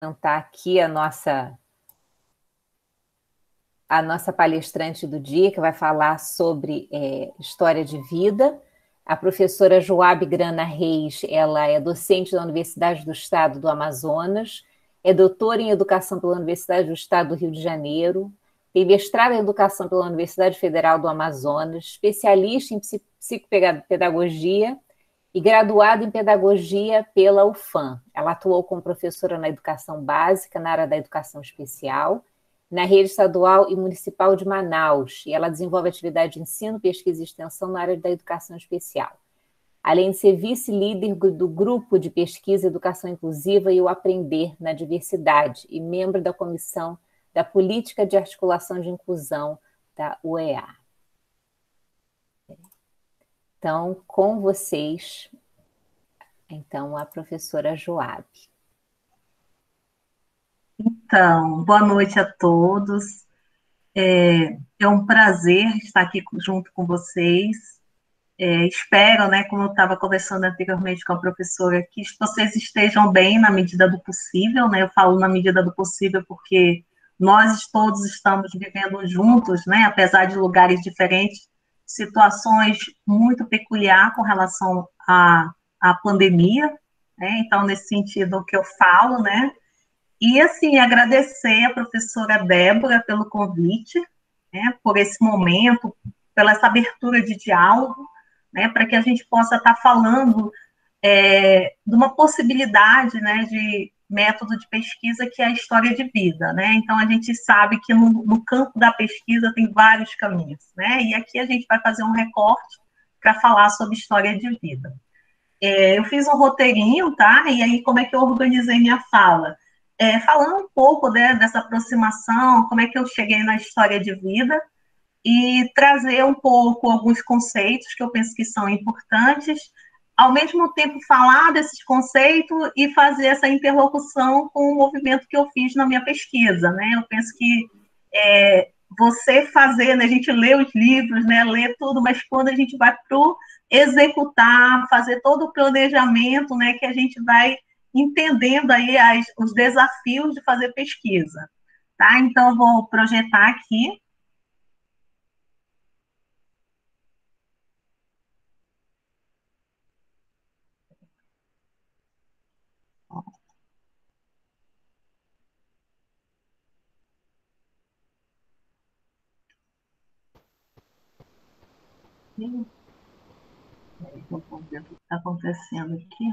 apresentar aqui a nossa palestrante do dia, que vai falar sobre história de vida. A professora Joabe Grana Reis, ela é docente da Universidade do Estado do Amazonas, é doutora em Educação pela Universidade do Estado do Rio de Janeiro, tem mestrado em Educação pela Universidade Federal do Amazonas, especialista em psicopedagogia e graduada em Pedagogia pela UFAM. Ela atuou como professora na educação básica, na área da educação especial, na rede estadual e municipal de Manaus, e ela desenvolve atividade de ensino, pesquisa e extensão na área da educação especial. Além de ser vice-líder do grupo de pesquisa Educação Inclusiva e o Aprender na Diversidade, e membro da Comissão da Política de Articulação de Inclusão da UEA. Então, com vocês, a professora Joabe. Então, boa noite a todos. É um prazer estar aqui junto com vocês. Espero, né, como eu estava conversando anteriormente com a professora, que vocês estejam bem na medida do possível, né? Eu falo na medida do possível porque nós todos estamos vivendo juntos, né? Apesar de lugares diferentes, situações muito peculiares com relação à pandemia, né? Então, nesse sentido que eu falo, né? E, assim, agradecer a professora Débora pelo convite, né, por esse momento, pela essa abertura de diálogo, né, para que a gente possa estar falando de uma possibilidade, né, de método de pesquisa que é a história de vida, né? Então, a gente sabe que no campo da pesquisa tem vários caminhos, né? E aqui a gente vai fazer um recorte para falar sobre história de vida. Eu fiz um roteirinho, tá? E aí, como é que eu organizei minha fala? Falando um pouco, né, dessa aproximação, como é que eu cheguei na história de vida, e trazer um pouco alguns conceitos que eu penso que são importantes, ao mesmo tempo falar desses conceitos e fazer essa interlocução com o movimento que eu fiz na minha pesquisa, né? Eu penso que você fazer, né, a gente lê os livros, né, lê tudo, mas quando a gente vai para o executar, fazer todo o planejamento, né, que a gente vai entendendo aí os desafios de fazer pesquisa, tá? Então, eu vou projetar aqui. Vamos ver o que está acontecendo aqui.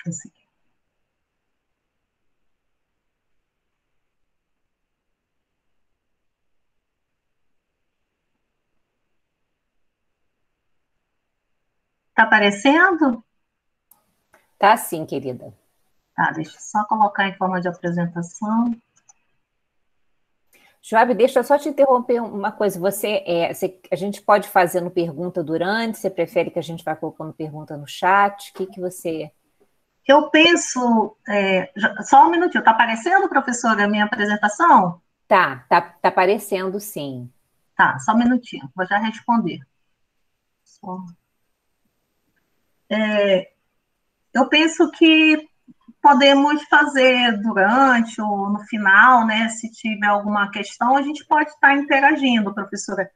Assim. Está aparecendo? Tá sim, querida. Tá, deixa eu só colocar em forma de apresentação. Joabe, deixa eu só te interromper uma coisa. A gente pode fazendo pergunta durante? Você prefere que a gente vá colocando pergunta no chat? O que você... Eu penso... só um minutinho. Está aparecendo, professora, a minha apresentação? Tá aparecendo, sim. Tá, só um minutinho. Vou já responder. Eu penso que podemos fazer durante ou no final, né? Se tiver alguma questão, a gente pode estar interagindo, professora.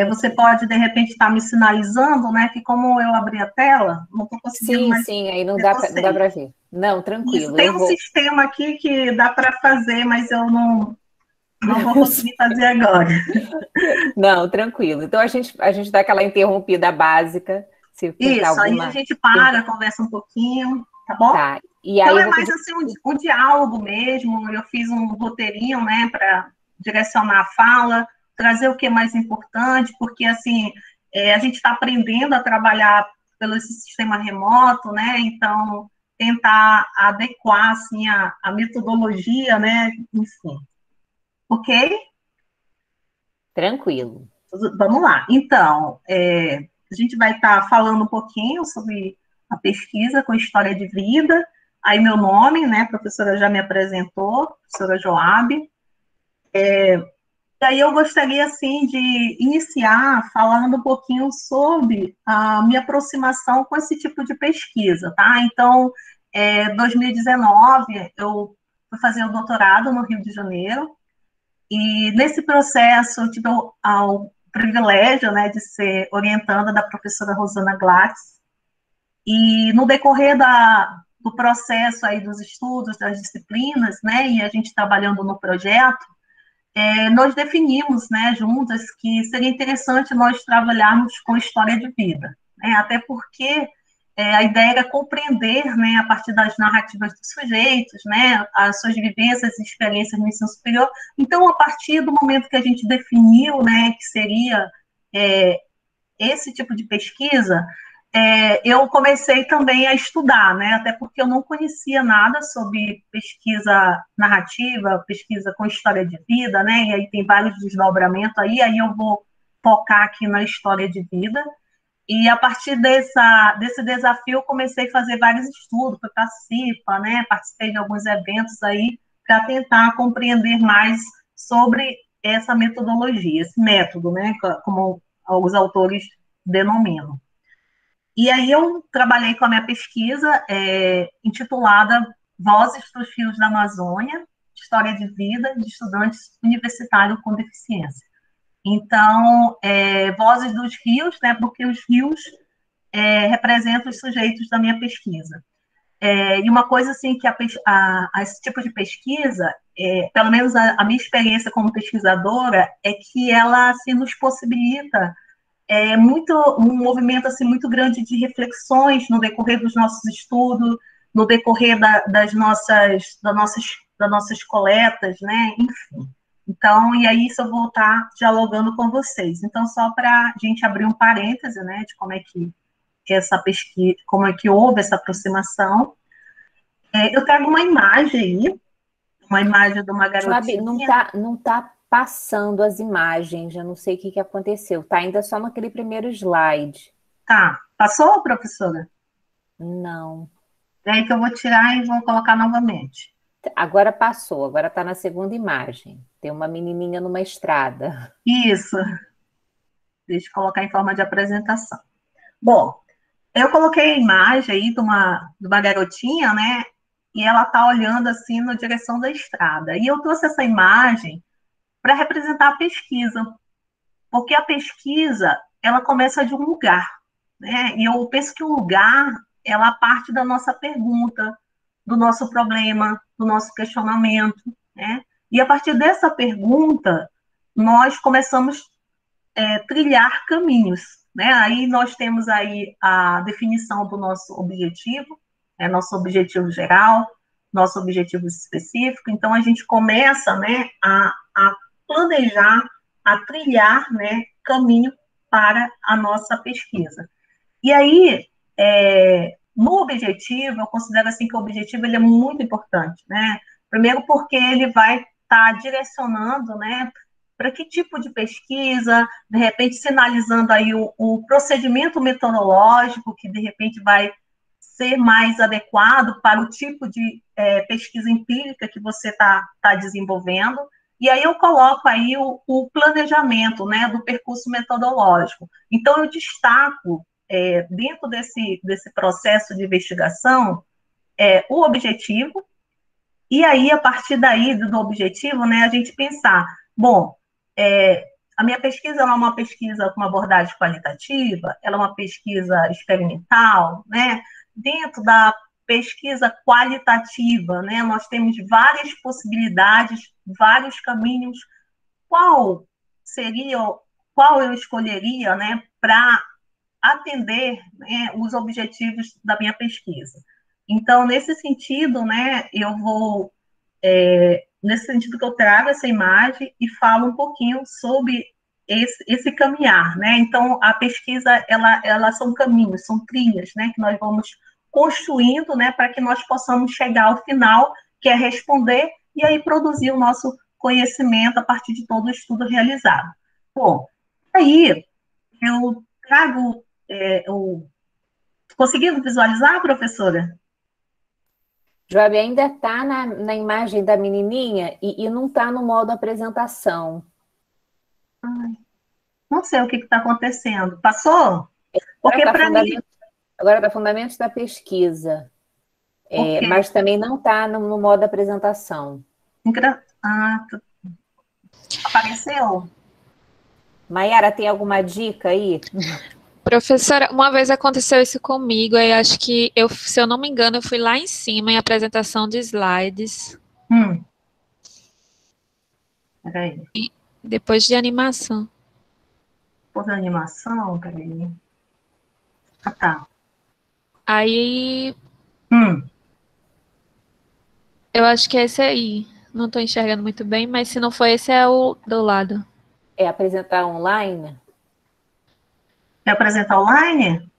Você pode, de repente, estar me sinalizando, né? Que como eu abri a tela, não estou conseguindo mais Sim, aí não ver dá vocês. para ver. Não, Isso, tranquilo, tem eu um vou. sistema aqui que dá para fazer, mas eu não vou conseguir fazer agora. Não, tranquilo. Então a gente dá aquela interrompida básica, se pintar Isso, aí a alguma. gente para, conversa um pouquinho, tá bom? Tá. E aí Então eu é vou mais pedir. assim um diálogo mesmo. Eu fiz um roteirinho, né, para direcionar a fala, trazer o que é mais importante, porque assim a gente está aprendendo a trabalhar pelo esse sistema remoto, né? Então tentar adequar assim a metodologia, né? Enfim, ok? Tranquilo. Vamos lá. Então, a gente vai estar falando um pouquinho sobre a pesquisa com história de vida. Aí meu nome, né, a professora já me apresentou, professora Joab. E aí eu gostaria, assim, de iniciar falando um pouquinho sobre a minha aproximação com esse tipo de pesquisa, tá? Então, 2019, eu fui fazer o doutorado no Rio de Janeiro, e nesse processo eu tive o privilégio, né, de ser orientanda da professora Rosana Glatz, e no decorrer do processo aí dos estudos, das disciplinas, né, e a gente trabalhando no projeto, nós definimos, né, juntas, que seria interessante nós trabalharmos com história de vida, né, até porque a ideia era compreender, né, a partir das narrativas dos sujeitos, né, as suas vivências e experiências no ensino superior. Então, a partir do momento que a gente definiu, né, que seria esse tipo de pesquisa, eu comecei também a estudar, né, até porque eu não conhecia nada sobre pesquisa narrativa, pesquisa com história de vida, né, e aí tem vários desdobramentos aí eu vou focar aqui na história de vida. E a partir desse desafio, eu comecei a fazer vários estudos, fui para a CIPA, né, participei de alguns eventos aí, para tentar compreender mais sobre essa metodologia, esse método, né, como alguns autores denominam. E aí eu trabalhei com a minha pesquisa, intitulada Vozes dos Rios da Amazônia, História de Vida de Estudantes Universitários com Deficiência. Então, Vozes dos Rios, né, porque os rios representam os sujeitos da minha pesquisa. E uma coisa assim que esse tipo de pesquisa, pelo menos a minha experiência como pesquisadora, é que ela assim, nos possibilita muito um movimento assim muito grande de reflexões no decorrer dos nossos estudos, no decorrer das nossas coletas, né? Enfim. Então, e aí isso eu vou estar dialogando com vocês. Então, só para a gente abrir um parêntese, né, de como é que essa pesquisa, como é que houve essa aproximação. Eu trago uma imagem aí, uma imagem de uma Joab, garotinha. não tá passando as imagens, eu não sei o que que aconteceu. Tá ainda só naquele primeiro slide. Tá, passou, professora? Não. É aí que eu vou tirar e vou colocar novamente. Agora passou, agora está na segunda imagem. Tem uma menininha numa estrada. Isso, deixa eu colocar em forma de apresentação. Bom, eu coloquei a imagem aí de uma garotinha, né? E ela tá olhando assim na direção da estrada. E eu trouxe essa imagem para representar a pesquisa, porque a pesquisa ela começa de um lugar, né? E eu penso que o lugar ela parte da nossa pergunta, do nosso problema, do nosso questionamento, né? E a partir dessa pergunta nós começamos trilhar caminhos, né? Aí nós temos aí a definição do nosso objetivo, nosso objetivo geral, nosso objetivo específico. Então a gente começa, né, a planejar, a trilhar, né, caminho para a nossa pesquisa. E aí, no objetivo, eu considero assim que o objetivo ele é muito importante, né? Primeiro porque ele vai estar direcionando, né, para que tipo de pesquisa, de repente sinalizando aí o procedimento metodológico que de repente vai ser mais adequado para o tipo de pesquisa empírica que você tá desenvolvendo. E aí eu coloco aí o planejamento, né, do percurso metodológico. Então eu destaco dentro desse processo de investigação o objetivo, e aí, a partir daí, do objetivo, né, a gente pensar, bom, a minha pesquisa é uma pesquisa com uma abordagem qualitativa, ela é uma pesquisa experimental, né? Dentro da pesquisa qualitativa, né, nós temos várias possibilidades, vários caminhos. Qual seria, qual eu escolheria, né, para atender, né, os objetivos da minha pesquisa? Então, nesse sentido, né, nesse sentido que eu trago essa imagem e falo um pouquinho sobre esse caminhar, né? Então, a pesquisa, ela são caminhos, são trilhas, né, que nós vamos construindo, né, para que nós possamos chegar ao final, que é responder e aí produzir o nosso conhecimento a partir de todo o estudo realizado. Bom, aí eu trago Conseguindo visualizar, professora? Joab, ainda está na imagem da menininha e não está no modo apresentação. Ai, não sei o que está acontecendo. Passou? Agora Porque está para mim... fundamentos da pesquisa, Ok. mas também não está no modo apresentação. Apareceu? Maiara, tem alguma dica aí? Professora, uma vez aconteceu isso comigo, aí acho que se eu não me engano, eu fui lá em cima em apresentação de slides, Peraí. depois de animação. Pôs a animação, peraí. Ah, tá. Aí eu acho que é esse aí. Não estou enxergando muito bem, mas se não for esse, é o do lado. É apresentar online? Quer apresentar online?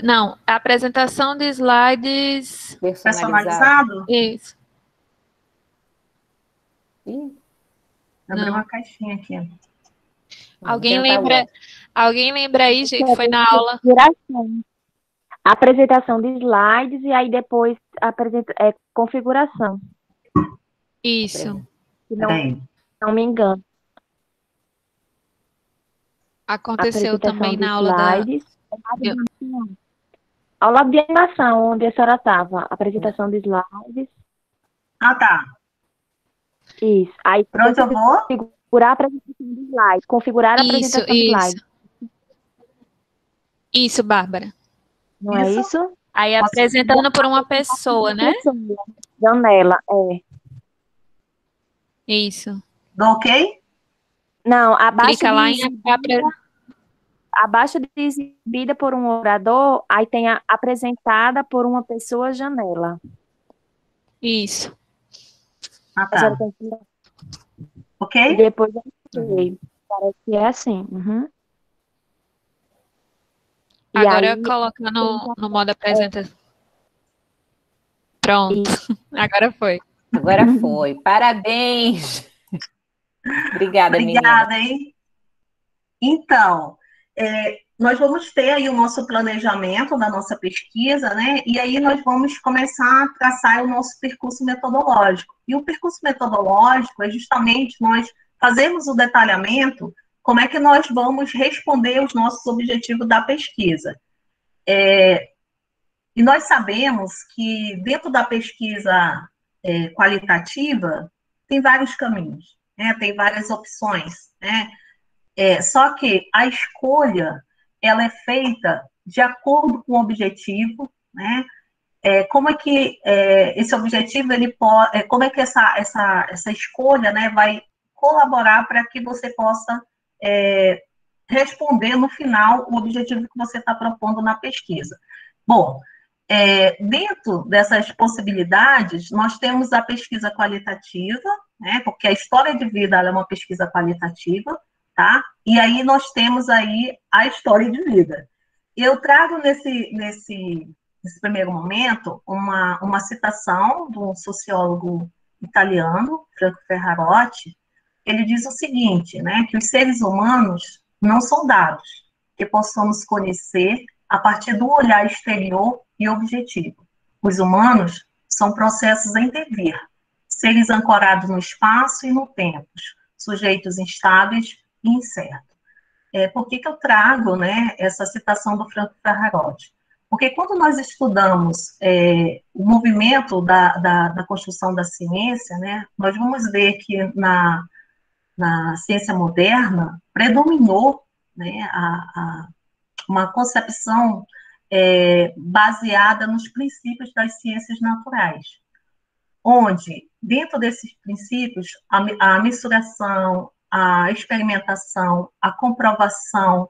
Não, a apresentação de slides. Personalizado? Personalizado? Isso. Abri Não. uma caixinha aqui. Alguém lembra aí, gente, foi na aula. Apresentação de slides e aí depois configuração. Isso. Se não me engano. Aconteceu também na aula slides, aula de animação, onde a senhora estava. Apresentação de slides. Ah, tá. Isso. Aí, para onde eu vou? Configurar a apresentação de slides. Configurar a apresentação de slides. Isso, Bárbara. Não é isso? Aí apresentando por uma pessoa, né? Janela, Isso. Do ok? Não, abaixo Clica lá em abaixo de exibida por um orador, aí tem a apresentada por uma pessoa janela. Isso. Ah, tá. Ok? E depois eu parece que é assim. Agora coloca no modo apresentação. Pronto. Agora foi. Agora foi. Parabéns! Obrigada, Obrigada, menina. hein? Então, nós vamos ter aí o nosso planejamento da nossa pesquisa, né? E aí nós vamos começar a traçar o nosso percurso metodológico. E o percurso metodológico é justamente nós fazermos o detalhamento, como é que nós vamos responder os nossos objetivos da pesquisa. E nós sabemos que dentro da pesquisa qualitativa tem vários caminhos, né? Tem várias opções, né? Só que a escolha, ela é feita de acordo com o objetivo, né? Como é que esse objetivo, ele pode, como é que essa escolha, né, vai colaborar para que você possa responder no final o objetivo que você está propondo na pesquisa. Bom, dentro dessas possibilidades, nós temos a pesquisa qualitativa, né, porque a história de vida ela é uma pesquisa qualitativa, tá? E aí nós temos aí a história de vida. Eu trago nesse primeiro momento uma citação de um sociólogo italiano, Franco Ferrarotti. Ele diz o seguinte, né, que os seres humanos não são dados que possamos conhecer a partir do olhar exterior e objetivo. Os humanos são processos em devir, seres ancorados no espaço e no tempo, sujeitos instáveis e incertos. Por que eu trago, né, essa citação do Franco Ferrarotti? Porque quando nós estudamos o movimento da construção da ciência, né, nós vamos ver que na ciência moderna predominou, né, uma concepção baseada nos princípios das ciências naturais, onde, dentro desses princípios, a mensuração, a experimentação, a comprovação,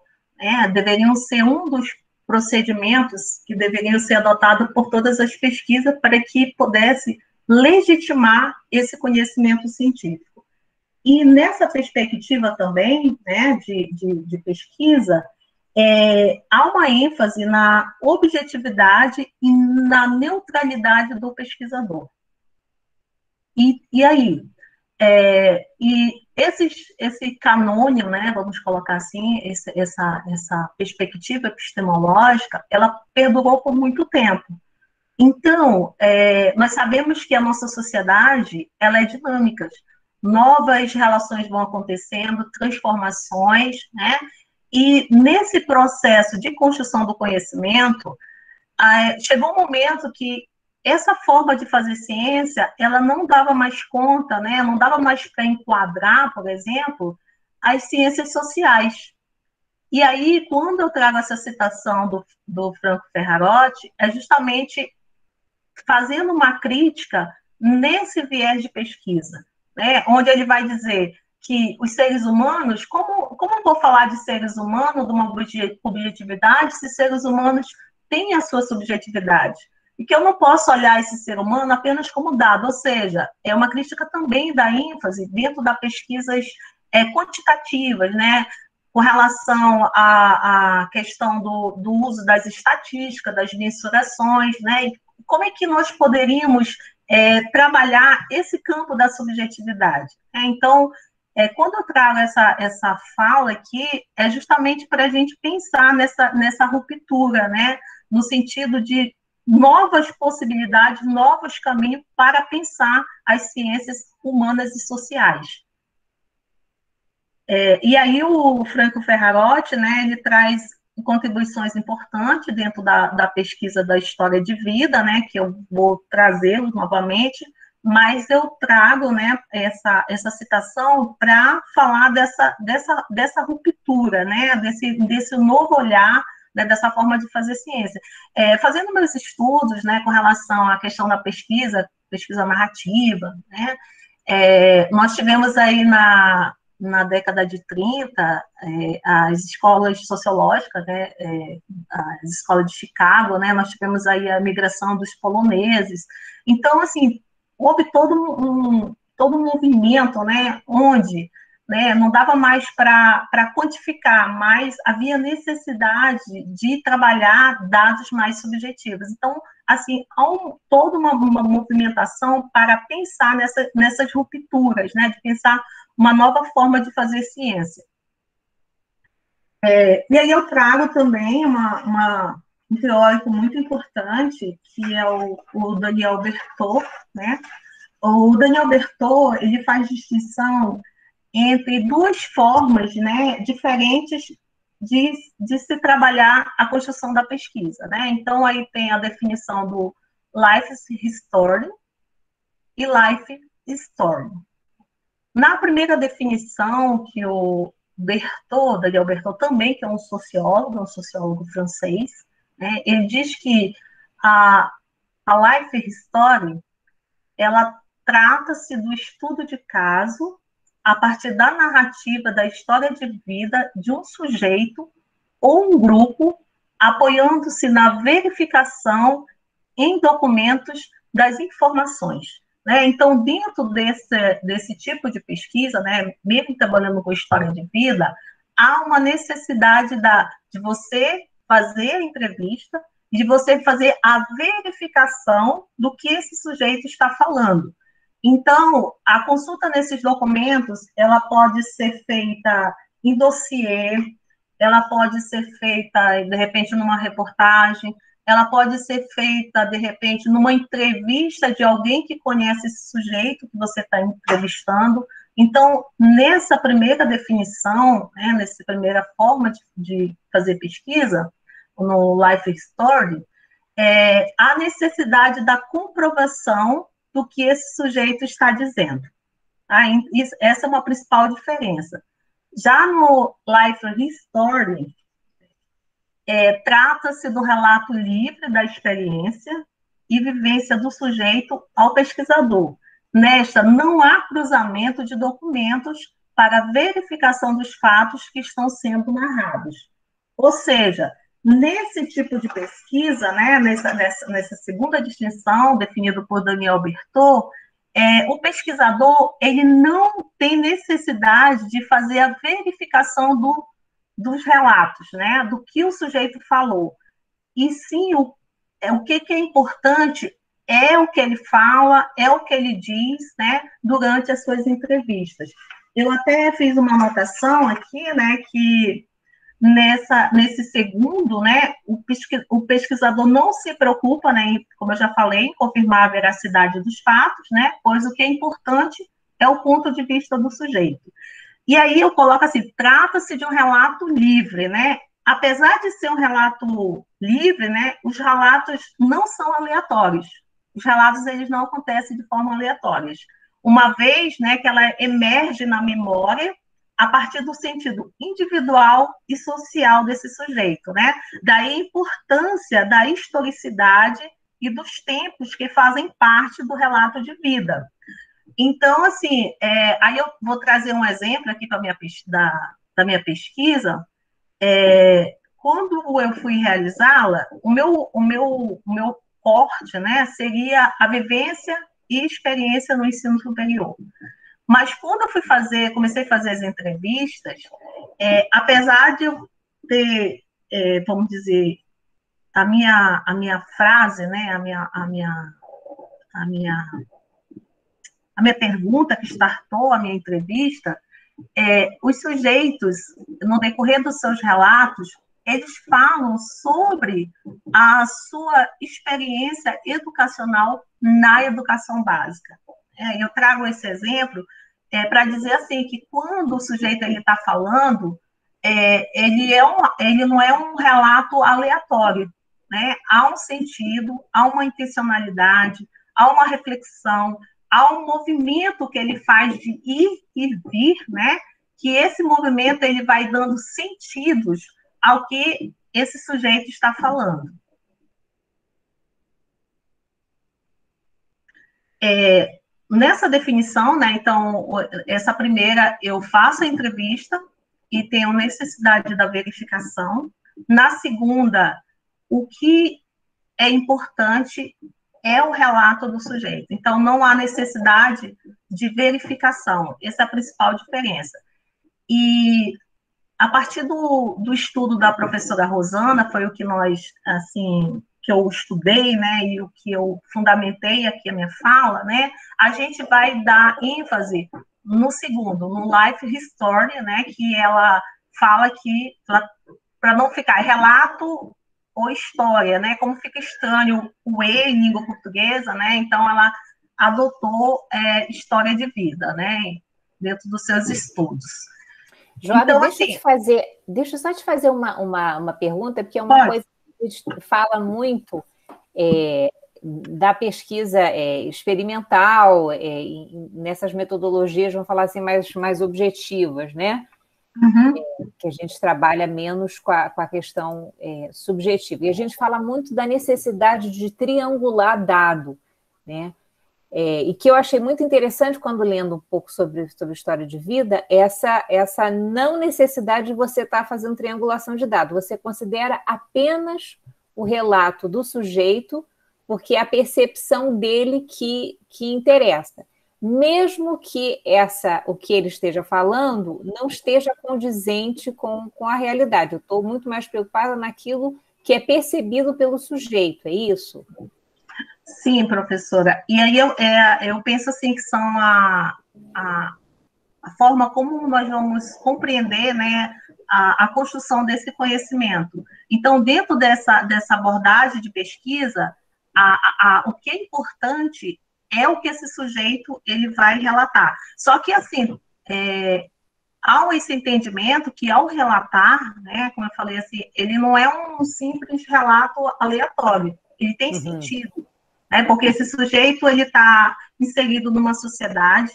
deveriam ser um dos procedimentos que deveriam ser adotados por todas as pesquisas para que pudesse legitimar esse conhecimento científico. E nessa perspectiva também, né, de pesquisa, há uma ênfase na objetividade e na neutralidade do pesquisador. E aí? esse canônio, né, vamos colocar assim, essa perspectiva epistemológica, ela perdurou por muito tempo. Então, nós sabemos que a nossa sociedade, ela é dinâmica. Novas relações vão acontecendo, transformações, né? E nesse processo de construção do conhecimento, chegou um momento que essa forma de fazer ciência, ela não dava mais conta, né? Não dava mais para enquadrar, por exemplo, as ciências sociais. E aí, quando eu trago essa citação do Franco Ferrarotti, é justamente fazendo uma crítica nesse viés de pesquisa, né? Onde ele vai dizer que os seres humanos, como eu vou falar de seres humanos, de uma objetividade, se seres humanos têm a sua subjetividade? E que eu não posso olhar esse ser humano apenas como dado, ou seja, é uma crítica também da ênfase dentro das pesquisas quantitativas, né? Com relação à questão do uso das estatísticas, das mensurações, né? E como é que nós poderíamos trabalhar esse campo da subjetividade? Então, quando eu trago essa fala aqui, é justamente para a gente pensar nessa ruptura, né? No sentido de novas possibilidades, novos caminhos para pensar as ciências humanas e sociais. E aí o Franco Ferrarotti, né, ele traz contribuições importantes dentro da pesquisa da história de vida, né, que eu vou trazê-los novamente, mas eu trago, né, essa citação para falar dessa ruptura, né, desse novo olhar, né, dessa forma de fazer ciência. Fazendo meus estudos, né, com relação à questão da pesquisa narrativa, né, nós tivemos aí na década de 30, as escolas sociológicas, né, as escolas de Chicago, né, nós tivemos aí a migração dos poloneses. Então, assim, houve todo um movimento, né, onde, né, não dava mais para quantificar, mas havia necessidade de trabalhar dados mais subjetivos. Então, assim, há toda uma movimentação para pensar nessas rupturas, né, de pensar uma nova forma de fazer ciência. E aí eu trago também um teórico muito importante, que é o Daniel Berthaud, né? O Daniel Berthaud, ele faz distinção entre duas formas, né, diferentes de se trabalhar a construção da pesquisa, né? Então, aí tem a definição do Life History e Life Story. Na primeira definição, que o Daniel Berthaud também, que é um sociólogo francês, né, ele diz que a Life History, ela trata-se do estudo de caso a partir da narrativa da história de vida de um sujeito ou um grupo, apoiando-se na verificação em documentos das informações. Né? Então, dentro desse tipo de pesquisa, né, mesmo trabalhando com história de vida, há uma necessidade de você fazer a entrevista, de você fazer a verificação do que esse sujeito está falando. Então, a consulta nesses documentos, ela pode ser feita em dossiê, ela pode ser feita, de repente, numa reportagem, ela pode ser feita, de repente, numa entrevista de alguém que conhece esse sujeito que você está entrevistando. Então, nessa primeira definição, né, nessa primeira forma de fazer pesquisa, no Life Story, há necessidade da comprovação do que esse sujeito está dizendo. Essa é uma principal diferença. Já no Life Story, trata-se do relato livre da experiência e vivência do sujeito ao pesquisador. Nesta, não há cruzamento de documentos para verificação dos fatos que estão sendo narrados. Ou seja, nesse tipo de pesquisa, né, nessa segunda distinção, definida por Daniel Berthaud, o pesquisador ele não tem necessidade de fazer a verificação dos relatos, né, do que o sujeito falou. E sim, o que é importante é o que ele fala, é o que ele diz, né, durante as suas entrevistas. eu até fiz uma anotação aqui, né, que nesse segundo, né, o pesquisador não se preocupa, né, como eu já falei, em confirmar a veracidade dos fatos, né, pois o que é importante é o ponto de vista do sujeito. E aí eu coloco assim, trata-se de um relato livre, né? Apesar de ser um relato livre, né, os relatos não são aleatórios. Os relatos, eles não acontecem de forma aleatória. Uma vez, né, que ela emerge na memória a partir do sentido individual e social desse sujeito, né? Daí a importância da historicidade e dos tempos que fazem parte do relato de vida. Então, assim, aí eu vou trazer um exemplo aqui da minha pesquisa. Quando eu fui realizá-la, o meu corte, né, seria a vivência e experiência no ensino superior. Mas quando eu comecei a fazer as entrevistas, apesar de eu ter, vamos dizer, a minha frase, né, a minha pergunta que startou a minha entrevista, os sujeitos, no decorrer dos seus relatos, eles falam sobre a sua experiência educacional na educação básica. Eu trago esse exemplo para dizer assim que quando o sujeito está falando, ele não é um relato aleatório, né? Há um sentido, há uma intencionalidade, há uma reflexão, há um movimento que ele faz de ir e vir, né? Que esse movimento ele vai dando sentidos ao que esse sujeito está falando. Nessa definição, né? Então, essa primeira, eu faço a entrevista e tenho necessidade da verificação. Na segunda, o que é importante é o relato do sujeito. Então, não há necessidade de verificação. Essa é a principal diferença. E, a partir do estudo da professora Rosana, foi o que que eu estudei, né, e o que eu fundamentei aqui a minha fala, né, a gente vai dar ênfase no segundo, no Life History, né, que ela fala que, para não ficar relato ou história, né? Como fica estranho o E em língua portuguesa, né? Então, ela adotou história de vida, né? Dentro dos seus estudos. Joab, então, deixa eu só te fazer uma pergunta, porque é uma coisa que a gente fala muito da pesquisa experimental, nessas metodologias, vamos falar assim, mais objetivas, né? Uhum. Que a gente trabalha menos com a questão subjetiva. E a gente fala muito da necessidade de triangular dado, né? E que eu achei muito interessante quando lendo um pouco sobre história de vida, essa não necessidade de você estar fazendo triangulação de dado. Você considera apenas o relato do sujeito, porque é a percepção dele que interessa. Mesmo que o que ele esteja falando não esteja condizente com a realidade. Eu estou muito mais preocupada naquilo que é percebido pelo sujeito, é isso? Sim, professora. E aí eu penso assim que são a forma como nós vamos compreender, né, a construção desse conhecimento. Então, dentro dessa abordagem de pesquisa, o que é importante é o que esse sujeito ele vai relatar. Só que, assim, há esse entendimento que, ao relatar, né, como eu falei, assim, ele não é um simples relato aleatório, ele tem sentido, né, porque esse sujeito ele está inserido numa sociedade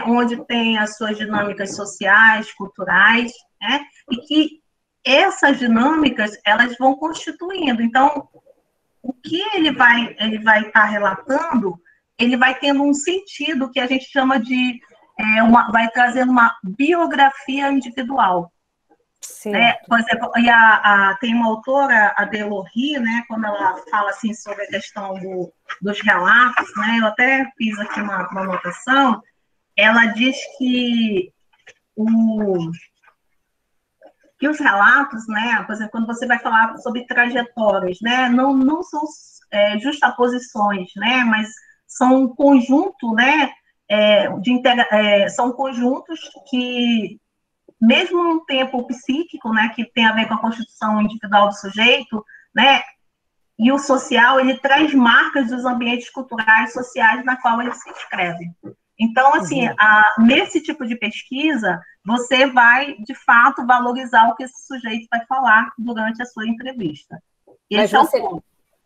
onde tem as suas dinâmicas sociais, culturais, né, e que essas dinâmicas, elas vão constituindo. Então, o que ele vai estar relatando, ele vai tendo um sentido que a gente chama de, vai trazendo uma biografia individual. Por exemplo, tem uma autora, a Delohry, né, quando ela fala assim, sobre a questão dos relatos, né, eu até fiz aqui uma anotação, ela diz que os relatos, né, por exemplo, quando você vai falar sobre trajetórias, né, não são justaposições, né, mas são um conjunto, né, são conjuntos que, mesmo no tempo psíquico, né, que tem a ver com a constituição individual do sujeito, né, e o social, ele traz marcas dos ambientes culturais e sociais na qual ele se inscreve. Então, assim, nesse tipo de pesquisa, você vai, de fato, valorizar o que esse sujeito vai falar durante a sua entrevista.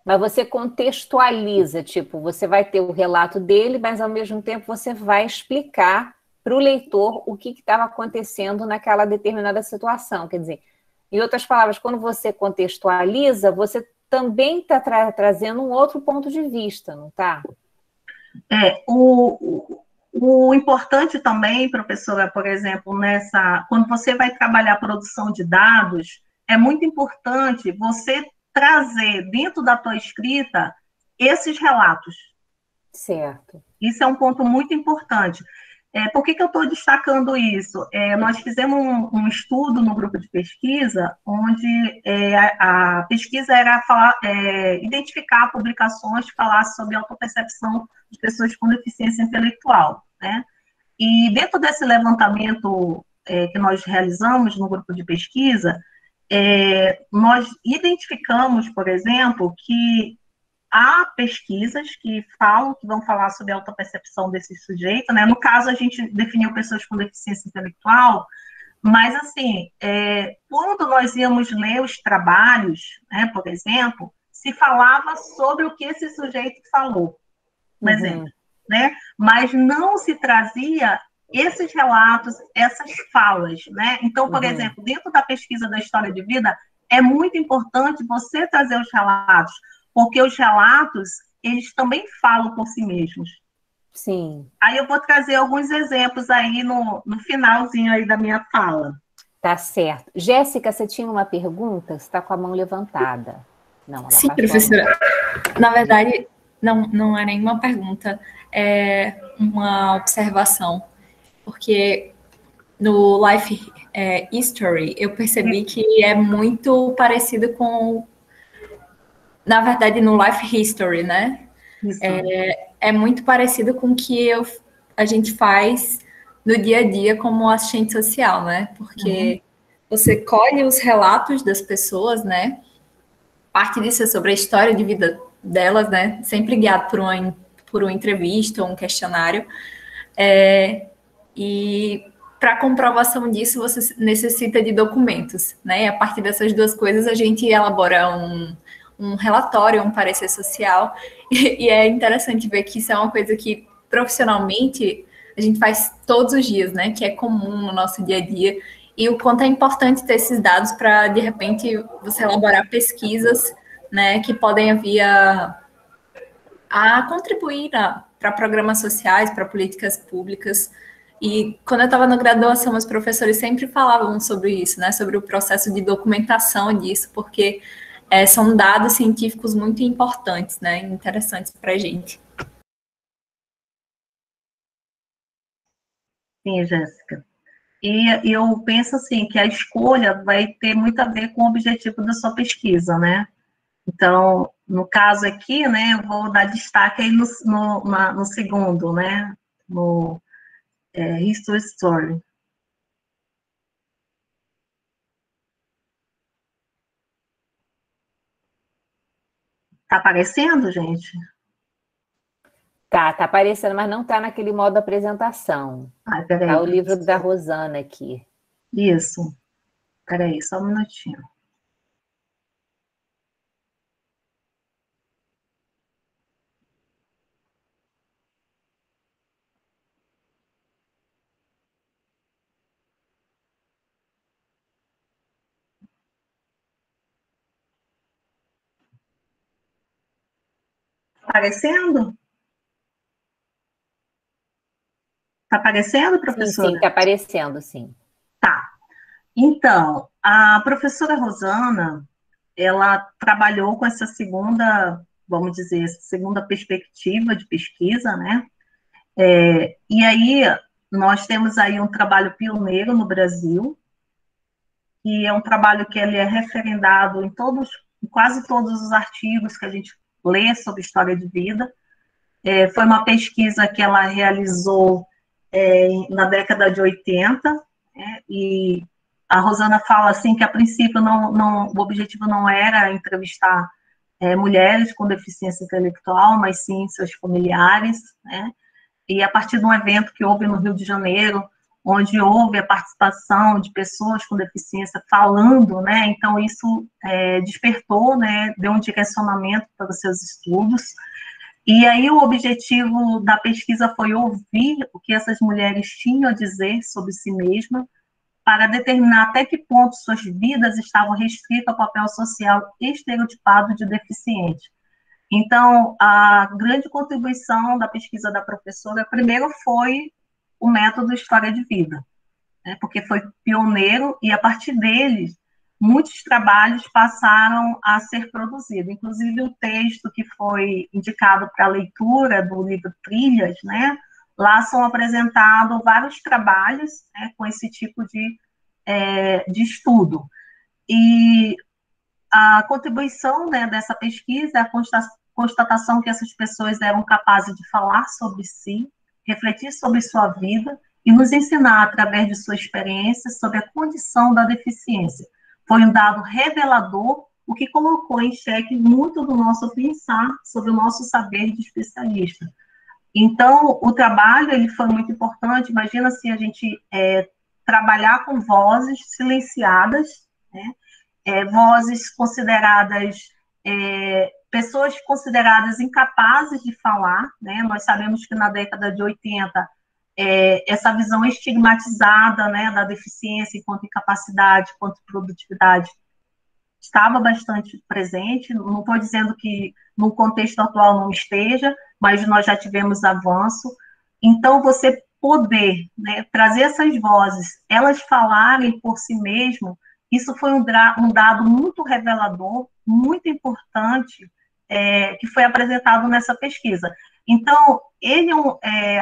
Mas você contextualiza, tipo, você vai ter o relato dele, mas, ao mesmo tempo, você vai explicar para o leitor o que estava acontecendo naquela determinada situação. Quer dizer, em outras palavras, quando você contextualiza, você também está trazendo um outro ponto de vista, não está? O importante também, professora, por exemplo, quando você vai trabalhar a produção de dados, é muito importante você trazer dentro da tua escrita esses relatos. Certo. Isso é um ponto muito importante. Por que eu estou destacando isso? Nós fizemos um estudo no grupo de pesquisa, onde a pesquisa era identificar publicações que falassem sobre autopercepção de pessoas com deficiência intelectual, né? E dentro desse levantamento que nós realizamos no grupo de pesquisa, nós identificamos, por exemplo, que há pesquisas que vão falar sobre a autopercepção desse sujeito, né? No caso, a gente definiu pessoas com deficiência intelectual, mas, assim, quando nós íamos ler os trabalhos, né, por exemplo, se falava sobre o que esse sujeito falou, por exemplo, né? Mas não se trazia esses relatos, essas falas, né? Então, por exemplo, dentro da pesquisa da história de vida, é muito importante você trazer os relatos, porque os relatos, eles também falam por si mesmos. Sim. Aí eu vou trazer alguns exemplos aí no finalzinho aí da minha fala. Tá certo. Jéssica, você tinha uma pergunta? Você está com a mão levantada. Não, sim, professora. Na verdade, não é nenhuma pergunta, é uma observação, porque no Life History eu percebi que é muito parecido com, na verdade, no Life History, né? É muito parecido com o que a gente faz no dia a dia como assistente social, né? Porque você colhe os relatos das pessoas, né? Parte disso é sobre a história de vida delas, né? Sempre guiado por uma entrevista ou um questionário. E para comprovação disso, você necessita de documentos, né? E a partir dessas duas coisas, a gente elabora um relatório, um parecer social. E é interessante ver que isso é uma coisa que, profissionalmente, a gente faz todos os dias, né? Que é comum no nosso dia a dia. E o quanto é importante ter esses dados para, de repente, você elaborar pesquisas, né, que podem vir a contribuir para programas sociais, para políticas públicas. E quando eu estava na graduação, os professores sempre falavam sobre isso, né, sobre o processo de documentação disso, porque são dados científicos muito importantes, né, interessantes para a gente. Sim, Jéssica. E eu penso assim, que a escolha vai ter muito a ver com o objetivo da sua pesquisa, né? Então, no caso aqui, né, eu vou dar destaque aí no segundo, né? No History Story. Tá aparecendo, gente? Tá aparecendo, mas não está naquele modo apresentação. Peraí. Tá o livro da Rosana aqui. Isso. Peraí, só um minutinho. Aparecendo? Está aparecendo, professora? Sim, está aparecendo, sim. Tá. Então, a professora Rosana, ela trabalhou com essa segunda, vamos dizer, segunda perspectiva de pesquisa, né? E aí, nós temos aí um trabalho pioneiro no Brasil, que é um trabalho que ele é referendado em quase todos os artigos que a gente lê sobre história de vida, Foi uma pesquisa que ela realizou na década de 80, e a Rosana fala assim que, a princípio, o objetivo não era entrevistar mulheres com deficiência intelectual, mas sim seus familiares, né? E a partir de um evento que houve no Rio de Janeiro, onde houve a participação de pessoas com deficiência falando, né? Então isso despertou, né? Deu um direcionamento para os seus estudos. E aí o objetivo da pesquisa foi ouvir o que essas mulheres tinham a dizer sobre si mesmas, para determinar até que ponto suas vidas estavam restritas ao papel social estereotipado de deficiente. Então, a grande contribuição da pesquisa da professora, primeiro, foi o método História de Vida, né, porque foi pioneiro, e a partir dele, muitos trabalhos passaram a ser produzidos, inclusive o texto que foi indicado para a leitura do livro Trilhas, né, lá são apresentados vários trabalhos, né, com esse tipo de estudo. E a contribuição, né, dessa pesquisa é a constatação que essas pessoas eram capazes de falar sobre si, refletir sobre sua vida e nos ensinar, através de sua experiência, sobre a condição da deficiência. Foi um dado revelador, o que colocou em xeque muito do nosso pensar sobre o nosso saber de especialista. Então, o trabalho ele foi muito importante. Imagina se a gente trabalhar com vozes silenciadas, né? Vozes consideradas, pessoas consideradas incapazes de falar, né? Nós sabemos que na década de 80, essa visão estigmatizada, né, da deficiência enquanto incapacidade, enquanto produtividade, estava bastante presente. Não estou dizendo que no contexto atual não esteja, mas nós já tivemos avanço. Então, você poder, né, trazer essas vozes, elas falarem por si mesmo, isso foi um dado muito revelador, muito importante, que foi apresentado nessa pesquisa. Então,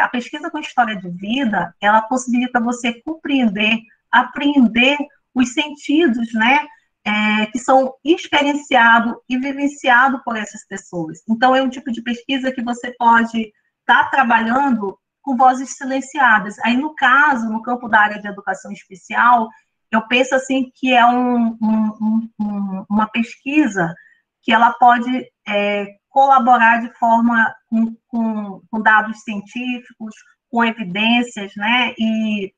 a pesquisa com história de vida, ela possibilita você compreender, apreender os sentidos, né, que são experienciados e vivenciados por essas pessoas. Então, é um tipo de pesquisa que você pode estar trabalhando com vozes silenciadas. Aí, no caso, no campo da área de educação especial, eu penso assim que é uma pesquisa que ela pode colaborar de forma com dados científicos, com evidências, né? E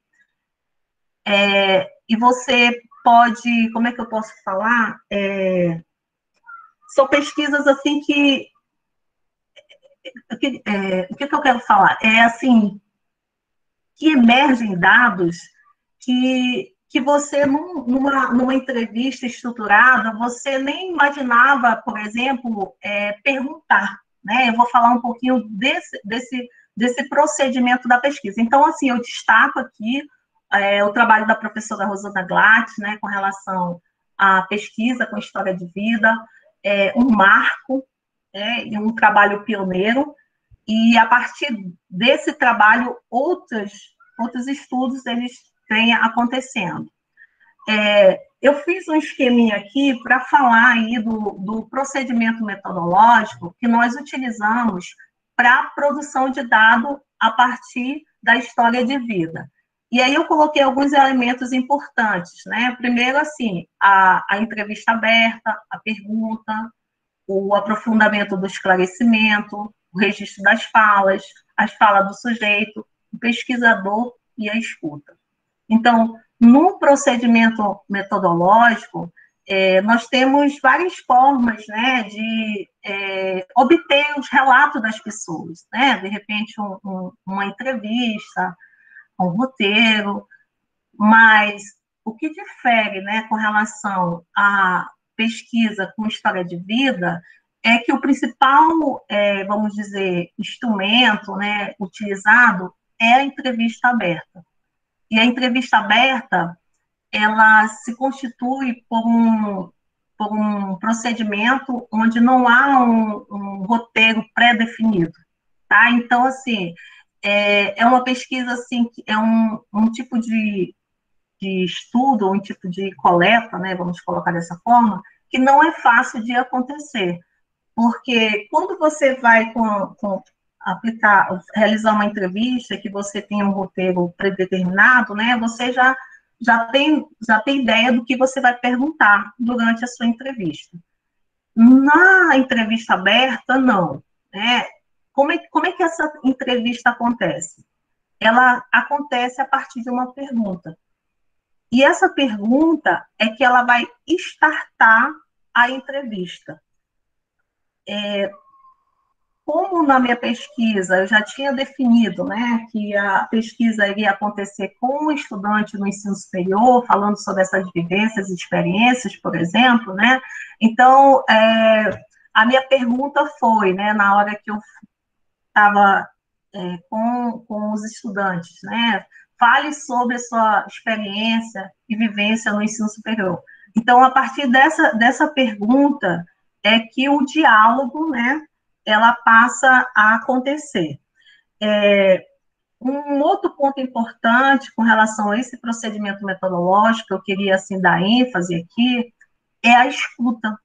você pode, como é que eu posso falar? São pesquisas assim que o que eu quero falar? Assim, que emergem dados que você, numa entrevista estruturada, você nem imaginava, por exemplo, perguntar, né? Eu vou falar um pouquinho desse procedimento da pesquisa. Então, assim, eu destaco aqui o trabalho da professora Rosana Glatt, né, com relação à pesquisa com história de vida, um marco, e um trabalho pioneiro, e a partir desse trabalho, outros estudos, eles vêm acontecendo. Eu fiz um esqueminha aqui para falar aí do procedimento metodológico que nós utilizamos para a produção de dado a partir da história de vida. E aí eu coloquei alguns elementos importantes, né? Primeiro, assim, a entrevista aberta, a pergunta, o aprofundamento do esclarecimento, o registro das falas, as falas do sujeito, o pesquisador e a escuta. Então, no procedimento metodológico, nós temos várias formas, né, de obter os relatos das pessoas, né? De repente, uma entrevista, um roteiro, mas o que difere, né, com relação à pesquisa com história de vida é que o principal, vamos dizer, instrumento, né, utilizado é a entrevista aberta. E a entrevista aberta, ela se constitui por um procedimento onde não há um roteiro pré-definido, tá? Então, assim, é uma pesquisa, assim, é um tipo de estudo, um tipo de coleta, né, vamos colocar dessa forma, que não é fácil de acontecer, porque quando você vai com realizar uma entrevista, que você tem um roteiro predeterminado, né, você já tem ideia do que você vai perguntar durante a sua entrevista. Na entrevista aberta, não. Né? Como é que essa entrevista acontece? Ela acontece a partir de uma pergunta. E essa pergunta é que ela vai startar a entrevista. Como na minha pesquisa eu já tinha definido, né, que a pesquisa iria acontecer com o estudante no ensino superior, falando sobre essas vivências e experiências, por exemplo, né, então, a minha pergunta foi, né, na hora que eu estava com os estudantes, né, fale sobre a sua experiência e vivência no ensino superior. Então, a partir dessa pergunta é que o diálogo, né, ela passa a acontecer. Um outro ponto importante com relação a esse procedimento metodológico, que eu queria, assim, dar ênfase aqui, é a escuta.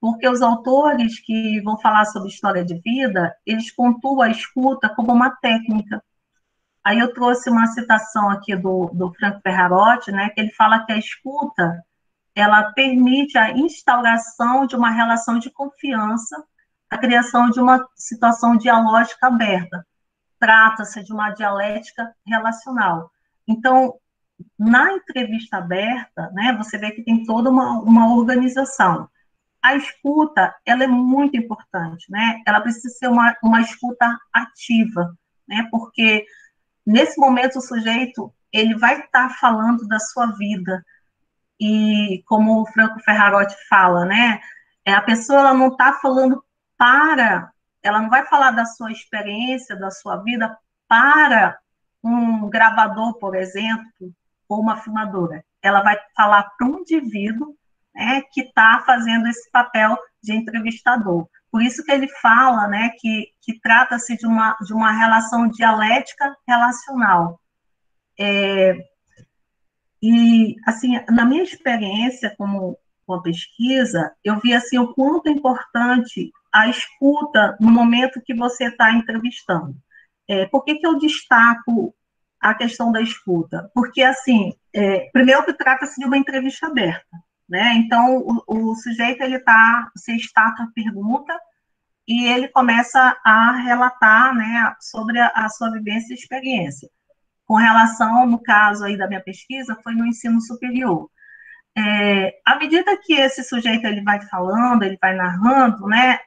Porque os autores que vão falar sobre história de vida, eles pontuam a escuta como uma técnica. Aí eu trouxe uma citação aqui do Franco Ferrarotti, né, que ele fala que a escuta, ela permite a instauração de uma relação de confiança, a criação de uma situação dialógica aberta. Trata-se de uma dialética relacional. Então, na entrevista aberta, né, você vê que tem toda uma organização. A escuta, ela é muito importante, né? Ela precisa ser uma escuta ativa, né? Porque nesse momento o sujeito, ele vai estar falando da sua vida. E como o Franco Ferrarotti fala, né? A pessoa, ela não está falando ela não vai falar da sua experiência, da sua vida para um gravador, por exemplo, ou uma filmadora. Ela vai falar para um indivíduo, né, que está fazendo esse papel de entrevistador. Por isso que ele fala, né, que trata-se de uma relação dialética relacional. E, assim, na minha experiência com a pesquisa, eu vi, assim, o quanto é importante a escuta no momento que você está entrevistando. Por que eu destaco a questão da escuta? Porque, assim, primeiro que trata-se de uma entrevista aberta, né? Então, o sujeito, você starta a pergunta e ele começa a relatar, né, sobre a sua vivência e experiência. Com relação, no caso aí da minha pesquisa, foi no ensino superior. À medida que esse sujeito ele vai falando, ele vai narrando, né,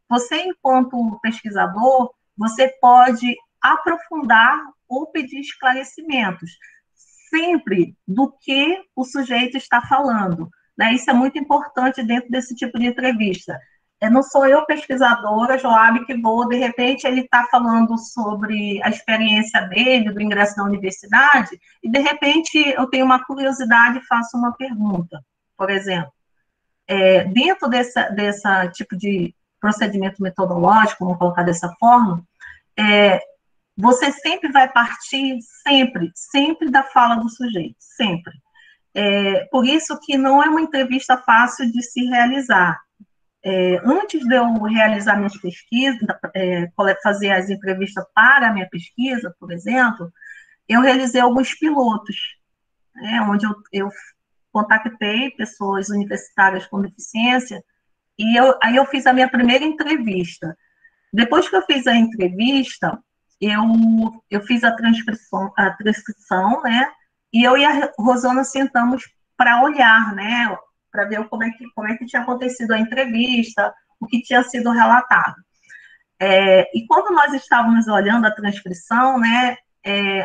você, enquanto pesquisador, você pode aprofundar ou pedir esclarecimentos, sempre do que o sujeito está falando. Né? Isso é muito importante dentro desse tipo de entrevista. Não sou eu, pesquisadora, Joab, que vou, de repente, ele está falando sobre a experiência dele, do ingresso na universidade, e, de repente, eu tenho uma curiosidade e faço uma pergunta, por exemplo. Dentro dessa tipo de procedimento metodológico, vamos colocar dessa forma, você sempre vai partir, sempre da fala do sujeito, sempre. Por isso que não é uma entrevista fácil de se realizar. Antes de eu realizar minhas pesquisas, fazer as entrevistas para a minha pesquisa, por exemplo, eu realizei alguns pilotos, né, onde eu contactei pessoas universitárias com deficiência, e aí eu fiz a minha primeira entrevista. Depois que eu fiz a entrevista, eu fiz a transcrição, né, e eu e a Rosana sentamos para olhar, né, para ver como é que tinha acontecido a entrevista, o que tinha sido relatado. E quando nós estávamos olhando a transcrição, né,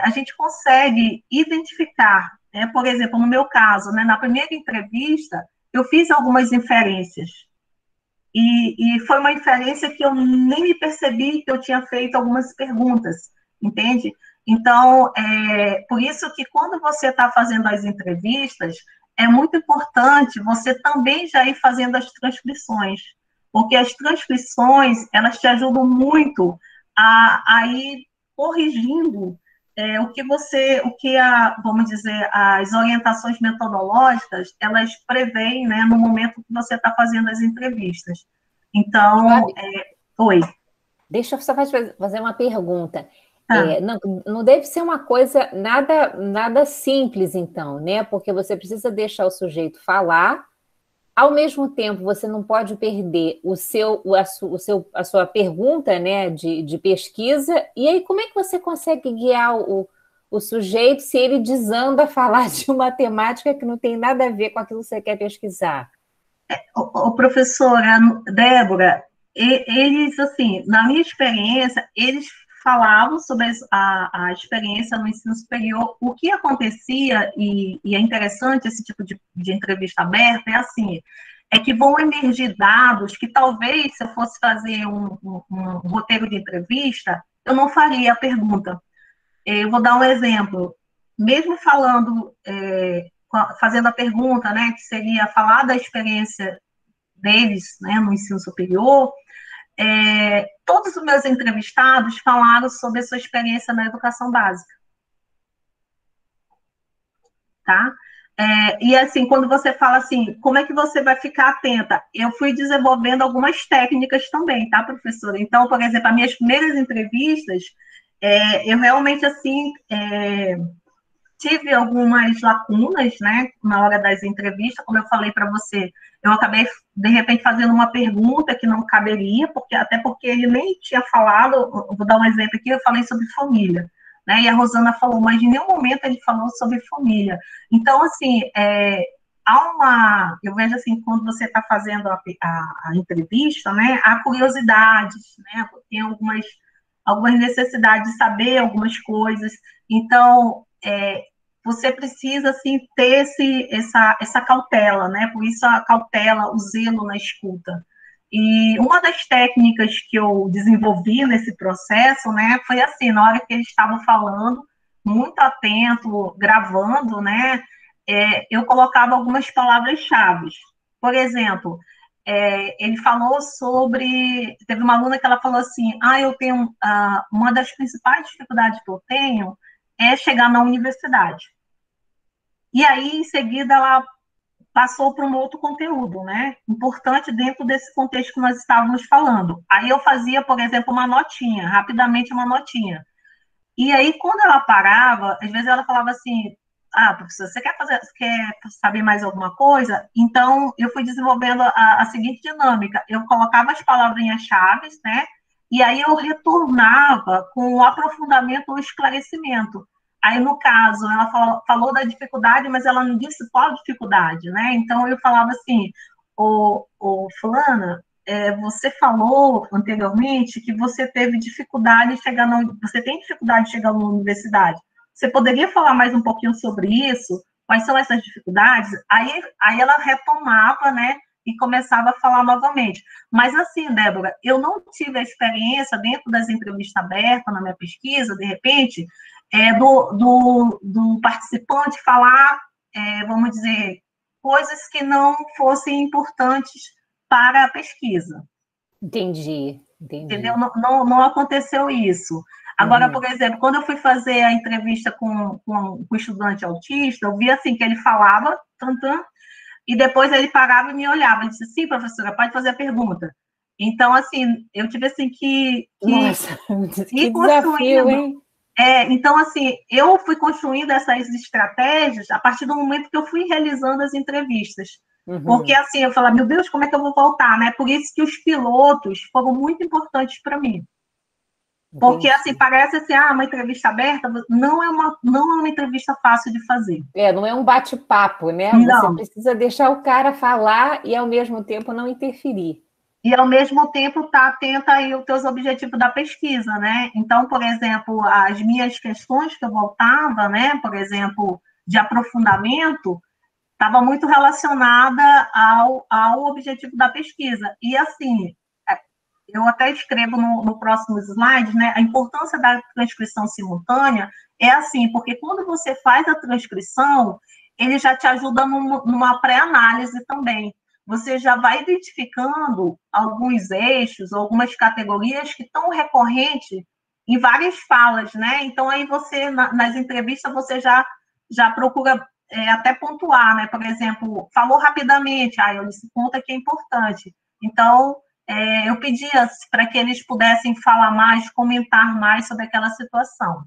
a gente consegue identificar, né, por exemplo, no meu caso, né, na primeira entrevista, eu fiz algumas inferências, e foi uma inferência que eu nem me percebi que eu tinha feito algumas perguntas, entende? Então, por isso que quando você está fazendo as entrevistas, é muito importante você também já ir fazendo as transcrições, porque as transcrições, elas te ajudam muito a ir corrigindo vamos dizer, as orientações metodológicas, elas preveem, né, no momento que você está fazendo as entrevistas. Então, oi. Deixa eu só fazer uma pergunta. Tá. Não deve ser uma coisa nada simples, então, né? Porque você precisa deixar o sujeito falar, ao mesmo tempo você não pode perder a sua pergunta, né, de pesquisa, e aí como é que você consegue guiar o sujeito se ele desanda a falar de uma temática que não tem nada a ver com aquilo que você quer pesquisar? Professora Débora, eles, assim, na minha experiência, eles falavam sobre a experiência no ensino superior. O que acontecia, e é interessante esse tipo de entrevista aberta, é assim, é que vão emergir dados que talvez, se eu fosse fazer um roteiro de entrevista, eu não faria a pergunta. Eu vou dar um exemplo. Mesmo falando, fazendo a pergunta, né, que seria falar da experiência deles, né, no ensino superior, todos os meus entrevistados falaram sobre a sua experiência na educação básica, tá? E assim, quando você fala assim, como é que você vai ficar atenta? Eu fui desenvolvendo algumas técnicas também, tá, professora? Então, por exemplo, as minhas primeiras entrevistas, eu realmente, assim, tive algumas lacunas, né, na hora das entrevistas, como eu falei para você, eu acabei, de repente, fazendo uma pergunta que não caberia, até porque ele nem tinha falado, vou dar um exemplo aqui, eu falei sobre família, né, e a Rosana falou, mas em nenhum momento ele falou sobre família. Então, assim, eu vejo assim, quando você está fazendo a entrevista, né, há curiosidades, né, tem algumas necessidades de saber algumas coisas, então, você precisa, assim, ter essa cautela, né? Por isso a cautela, o zelo na escuta. E uma das técnicas que eu desenvolvi nesse processo, né, foi assim, na hora que eles estavam falando, muito atento, gravando, né, eu colocava algumas palavras-chave. Por exemplo, ele falou sobre... Teve uma aluna que ela falou assim, eu tenho... uma das principais dificuldades que eu tenho é chegar na universidade. E aí, em seguida, ela passou para um outro conteúdo, né? Importante dentro desse contexto que nós estávamos falando. Aí eu fazia, por exemplo, uma notinha, rapidamente uma notinha. E aí, quando ela parava, às vezes ela falava assim, professor, você quer saber mais alguma coisa? Então, eu fui desenvolvendo a seguinte dinâmica. Eu colocava as palavrinhas-chave, né? E aí eu retornava com o aprofundamento ou esclarecimento. Aí, no caso, ela falou da dificuldade, mas ela não disse qual dificuldade, né? Então, eu falava assim, fulana, você falou anteriormente que você teve dificuldade de chegar você tem dificuldade de chegar na universidade. Você poderia falar mais um pouquinho sobre isso? Quais são essas dificuldades? Aí ela retomava, né? E começava a falar novamente. Mas assim, Débora, eu não tive a experiência dentro das entrevistas abertas, na minha pesquisa, de repente, do participante falar, vamos dizer, coisas que não fossem importantes para a pesquisa. Entendi. Entendeu? Não aconteceu isso. Agora, por exemplo, quando eu fui fazer a entrevista com o estudante autista, eu vi assim que ele falava, e depois ele parava e me olhava. Ele disse, sim, professora, pode fazer a pergunta. Então, assim, eu tive assim que Nossa, que ir desafio, hein? Então, assim, eu fui construindo essas estratégias a partir do momento que eu fui realizando as entrevistas. Porque, assim, eu falava, meu Deus, como é que eu vou voltar, né? Por isso que os pilotos foram muito importantes para mim. Porque, assim, parece assim, uma entrevista aberta não é uma entrevista fácil de fazer. Não é um bate-papo, né? Não. Você precisa deixar o cara falar e, ao mesmo tempo, não interferir. E, ao mesmo tempo, estar atenta aí aos teus objetivos da pesquisa, né? Então, por exemplo, as minhas questões que eu voltava, né? Por exemplo, de aprofundamento, estava muito relacionada ao objetivo da pesquisa. E, assim, eu até escrevo no próximo slide, né? A importância da transcrição simultânea é assim, porque quando você faz a transcrição, ele já te ajuda numa pré-análise também. Você já vai identificando alguns eixos, algumas categorias que estão recorrentes em várias falas, né? Então, aí você, nas entrevistas, você já procura até pontuar, né? Por exemplo, falou rapidamente, esse ponto aqui é importante. Então, eu pedia para que eles pudessem falar mais, comentar mais sobre aquela situação.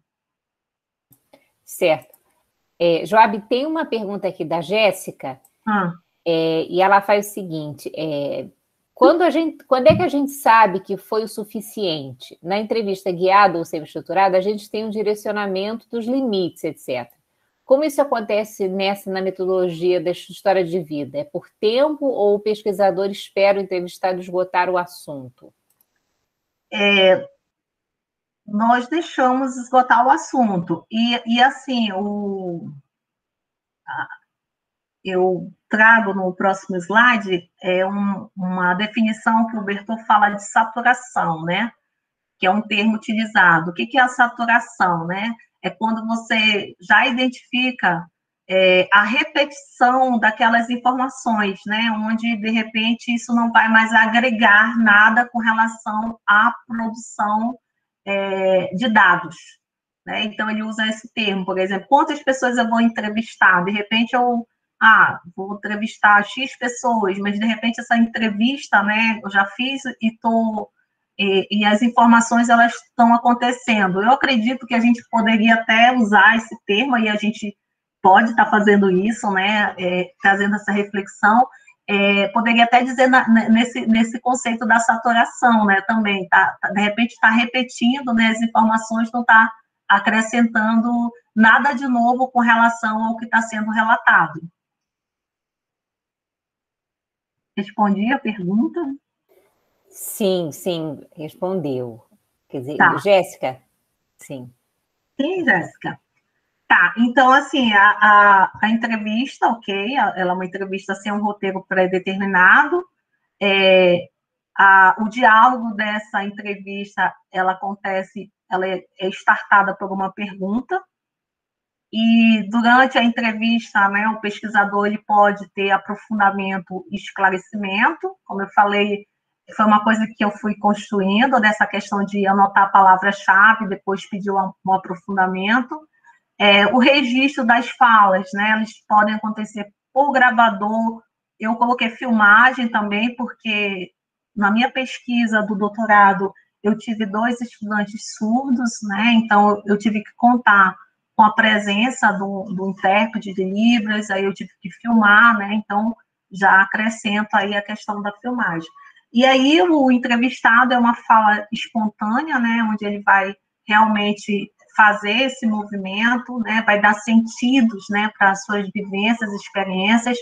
Certo. Joab, tem uma pergunta aqui da Jéssica, Ah. E ela faz o seguinte: quando é que a gente sabe que foi o suficiente? Na entrevista guiada ou semi-estruturada, a gente tem um direcionamento dos limites, etc. Como isso acontece na metodologia da história de vida? É por tempo ou o pesquisador espera o entrevistado esgotar o assunto? Nós deixamos esgotar o assunto. E assim, eu trago no próximo slide uma definição que o Bertol fala de saturação, né? Que é um termo utilizado. O que é a saturação, né? É quando você já identifica a repetição daquelas informações, né? Onde, de repente, isso não vai mais agregar nada com relação à produção de dados. Né? Então, ele usa esse termo, por exemplo, quantas pessoas eu vou entrevistar? De repente, vou entrevistar X pessoas, mas, de repente, essa entrevista, né, eu já fiz e as informações, elas estão acontecendo. Eu acredito que a gente poderia até usar esse termo, e a gente pode estar fazendo isso, né, trazendo essa reflexão, poderia até dizer nesse conceito da saturação, né, também, de repente está repetindo, né, as informações, não está acrescentando nada de novo com relação ao que está sendo relatado. Respondi a pergunta? Sim, respondeu. Quer dizer, tá. Jéssica? Sim. Sim, Jéssica. Tá, então, assim, a entrevista, ok, ela é uma entrevista sem um roteiro pré-determinado, o diálogo dessa entrevista, ela é startada por uma pergunta, e durante a entrevista, né, o pesquisador ele pode ter aprofundamento e esclarecimento, como eu falei, foi uma coisa que eu fui construindo, dessa questão de anotar a palavra-chave, depois pedir um aprofundamento. O registro das falas, né, eles podem acontecer por gravador, eu coloquei filmagem também, porque na minha pesquisa do doutorado, eu tive 2 estudantes surdos, né, então eu tive que contar com a presença do intérprete de Libras, aí eu tive que filmar, né, então já acrescento aí a questão da filmagem. E aí o entrevistado é uma fala espontânea, né, onde ele vai realmente fazer esse movimento, né, vai dar sentidos, né, para as suas vivências, experiências,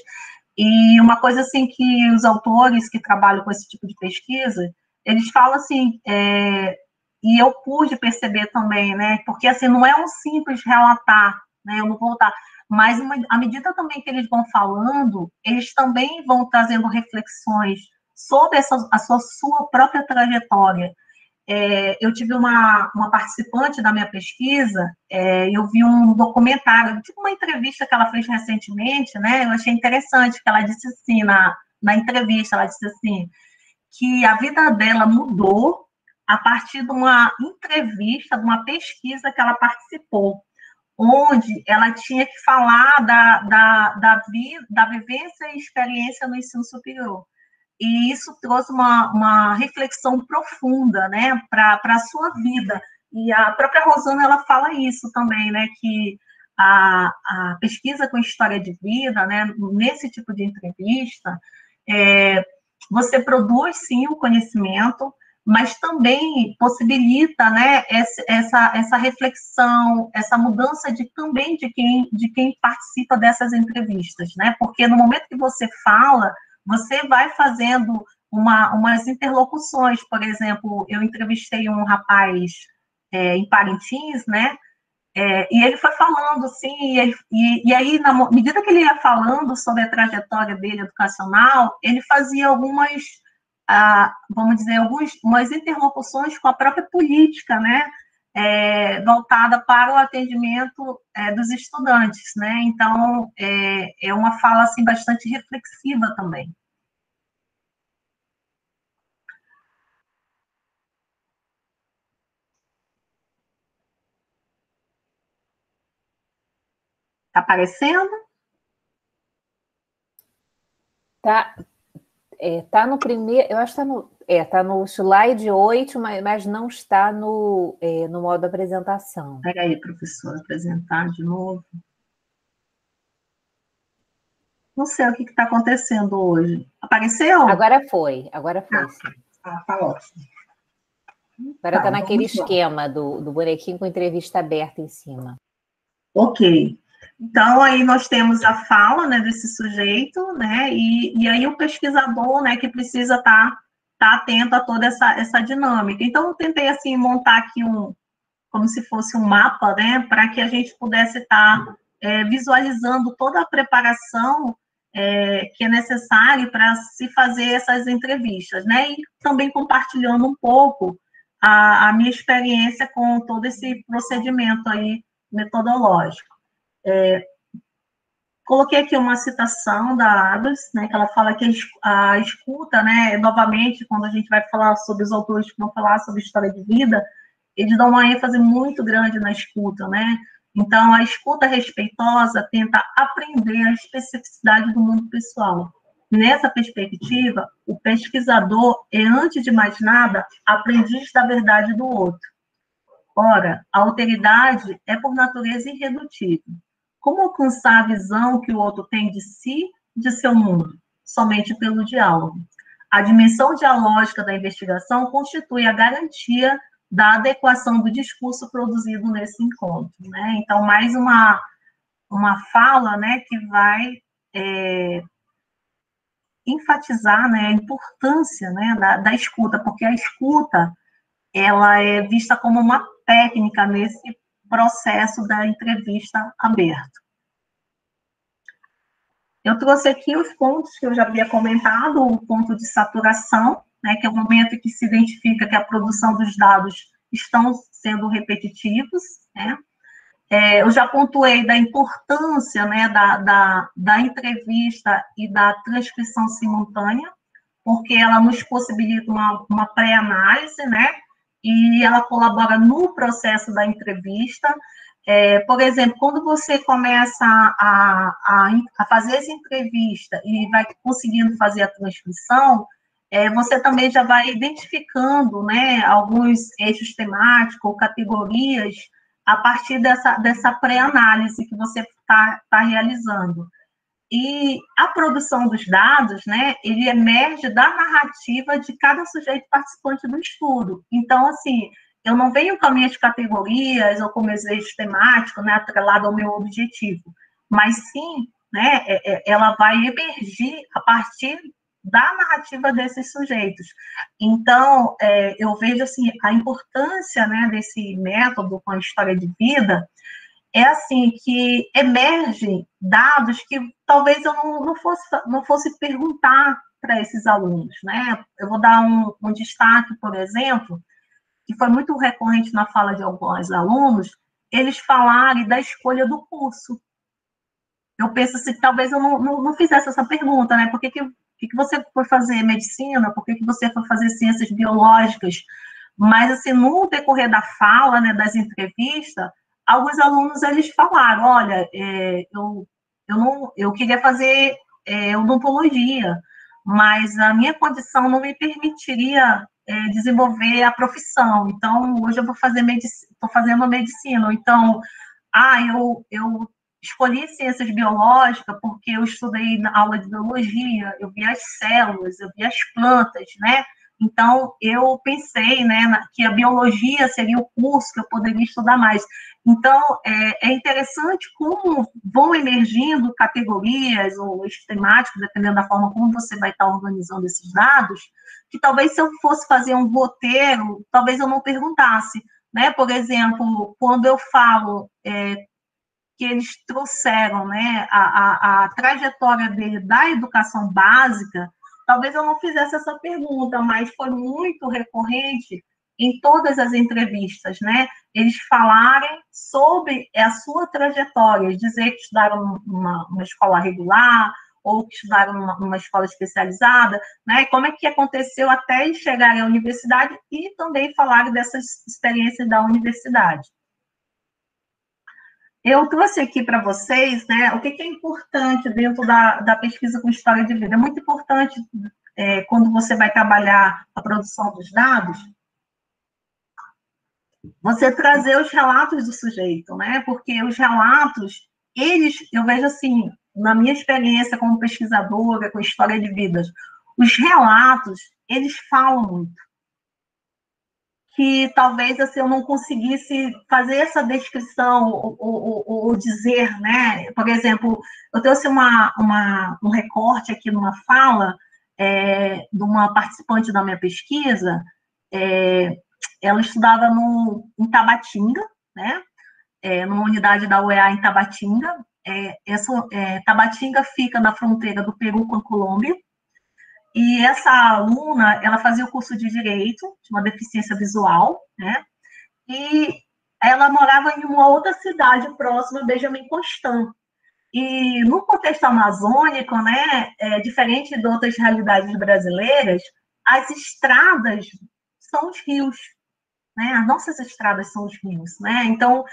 e uma coisa assim que os autores que trabalham com esse tipo de pesquisa, eles falam assim, e eu pude perceber também, né, porque assim, não é um simples relatar, né, eu não vou voltar, mas à medida também que eles vão falando, eles também vão trazendo reflexões sobre a sua própria trajetória. Eu tive uma participante da minha pesquisa, eu vi um documentário, tipo uma entrevista que ela fez recentemente, né? Eu achei interessante que ela disse assim, na entrevista, ela disse assim, que a vida dela mudou a partir de uma entrevista, de uma pesquisa que ela participou, onde ela tinha que falar da vivência e experiência no ensino superior. E isso trouxe uma reflexão profunda, né, para a sua vida. E a própria Rosana, ela fala isso também, né, que a pesquisa com história de vida, né, nesse tipo de entrevista, você produz, sim, o conhecimento, mas também possibilita, né, essa reflexão, essa mudança também de quem participa dessas entrevistas, né, porque no momento que você fala, você vai fazendo umas interlocuções. Por exemplo, eu entrevistei um rapaz em Parintins, né? E ele foi falando, assim, e aí, na medida que ele ia falando sobre a trajetória dele educacional, ele fazia algumas, vamos dizer, umas interlocuções com a própria política, né? Voltada para o atendimento dos estudantes, né? Então, é uma fala, assim, bastante reflexiva também. Está aparecendo? Tá. Tá no primeiro, eu acho que tá no slide 8, mas não está no modo apresentação. Pega aí, professora, apresentar de novo. Não sei o que está acontecendo hoje. Apareceu? Agora foi, sim. Tá ótimo. Agora está naquele vamos lá. esquema do bonequinho com entrevista aberta em cima. Ok. Então, aí nós temos a fala, né, desse sujeito, né, e aí o pesquisador, né, que precisa estar atento a toda essa dinâmica. Então, eu tentei, assim, montar aqui como se fosse um mapa, né, para que a gente pudesse estar visualizando toda a preparação que é necessária para se fazer essas entrevistas, né, e também compartilhando um pouco a minha experiência com todo esse procedimento aí metodológico. Coloquei aqui uma citação da Adams, né, que ela fala que a escuta, né, novamente, quando a gente vai falar sobre os autores que vão falar sobre história de vida, eles dão uma ênfase muito grande na escuta, né? Então, a escuta respeitosa tenta aprender a especificidade do mundo pessoal. Nessa perspectiva, o pesquisador é, antes de mais nada, aprendiz da verdade do outro. Ora, a alteridade é, por natureza, irredutível. Como alcançar a visão que o outro tem de si, de seu mundo? Somente pelo diálogo. A dimensão dialógica da investigação constitui a garantia da adequação do discurso produzido nesse encontro, né? Então, mais uma fala, né, que vai enfatizar, né, a importância, né, da escuta, porque a escuta, ela é vista como uma técnica nesse processo da entrevista aberta. Eu trouxe aqui os pontos que eu já havia comentado, o ponto de saturação, né, que é o momento em que se identifica que a produção dos dados estão sendo repetitivos, né? Eu já pontuei da importância, né, da entrevista e da transcrição simultânea, porque ela nos possibilita uma pré-análise, né, e ela colabora no processo da entrevista. Por exemplo, quando você começa a fazer essa entrevista e vai conseguindo fazer a transcrição, você também já vai identificando, né, alguns eixos temáticos ou categorias a partir dessa pré-análise que você está realizando. E a produção dos dados, né, ele emerge da narrativa de cada sujeito participante do estudo. Então, assim, eu não venho com as minhas categorias ou com meus eixos temáticos, né, atrelado ao meu objetivo, mas sim, né, ela vai emergir a partir da narrativa desses sujeitos. Então, eu vejo, assim, a importância, né, desse método com a história de vida, assim, que emergem dados que talvez eu não fosse perguntar para esses alunos, né? Eu vou dar um destaque, por exemplo, que foi muito recorrente na fala de alguns alunos, eles falarem da escolha do curso. Eu penso assim, que talvez eu não fizesse essa pergunta, né? Por que você foi fazer medicina? Por que você foi fazer ciências biológicas? Mas, assim, no decorrer da fala, né, das entrevistas, alguns alunos, eles falaram, olha, eu queria fazer odontologia, mas a minha condição não me permitiria desenvolver a profissão, então, hoje eu vou fazer estou fazendo medicina, então, eu escolhi ciências biológicas porque eu estudei na aula de biologia, eu vi as células, eu vi as plantas, né? Então, eu pensei, né, que a biologia seria o curso que eu poderia estudar mais. Então, é interessante como vão emergindo categorias ou eixos temáticos, dependendo da forma como você vai estar organizando esses dados, que talvez se eu fosse fazer um roteiro, talvez eu não perguntasse, né? Por exemplo, quando eu falo que eles trouxeram, né, a trajetória dele da educação básica, talvez eu não fizesse essa pergunta, mas foi muito recorrente em todas as entrevistas, né? Eles falarem sobre a sua trajetória, dizer que estudaram uma escola regular, ou que estudaram numa escola especializada, né? Como é que aconteceu até chegarem à universidade e também falarem dessas experiências da universidade. Eu trouxe aqui para vocês, né, o que é importante dentro da pesquisa com história de vida. É muito importante quando você vai trabalhar a produção dos dados, você trazer os relatos do sujeito, né? Porque os relatos, eu vejo assim, na minha experiência como pesquisadora, com história de vidas, os relatos, eles falam muito. Que talvez assim, eu não conseguisse fazer essa descrição ou dizer, né? Por exemplo, eu trouxe um recorte aqui numa fala de uma participante da minha pesquisa, ela estudava em Tabatinga, né? Numa unidade da UEA em Tabatinga. Tabatinga fica na fronteira do Peru com a Colômbia. E essa aluna, ela fazia o curso de Direito, de uma deficiência visual, né? E ela morava em uma outra cidade próxima, Benjamin Constant. E no contexto amazônico, né, diferente de outras realidades brasileiras, as estradas são os rios, né? As nossas estradas são os rios, né? Então,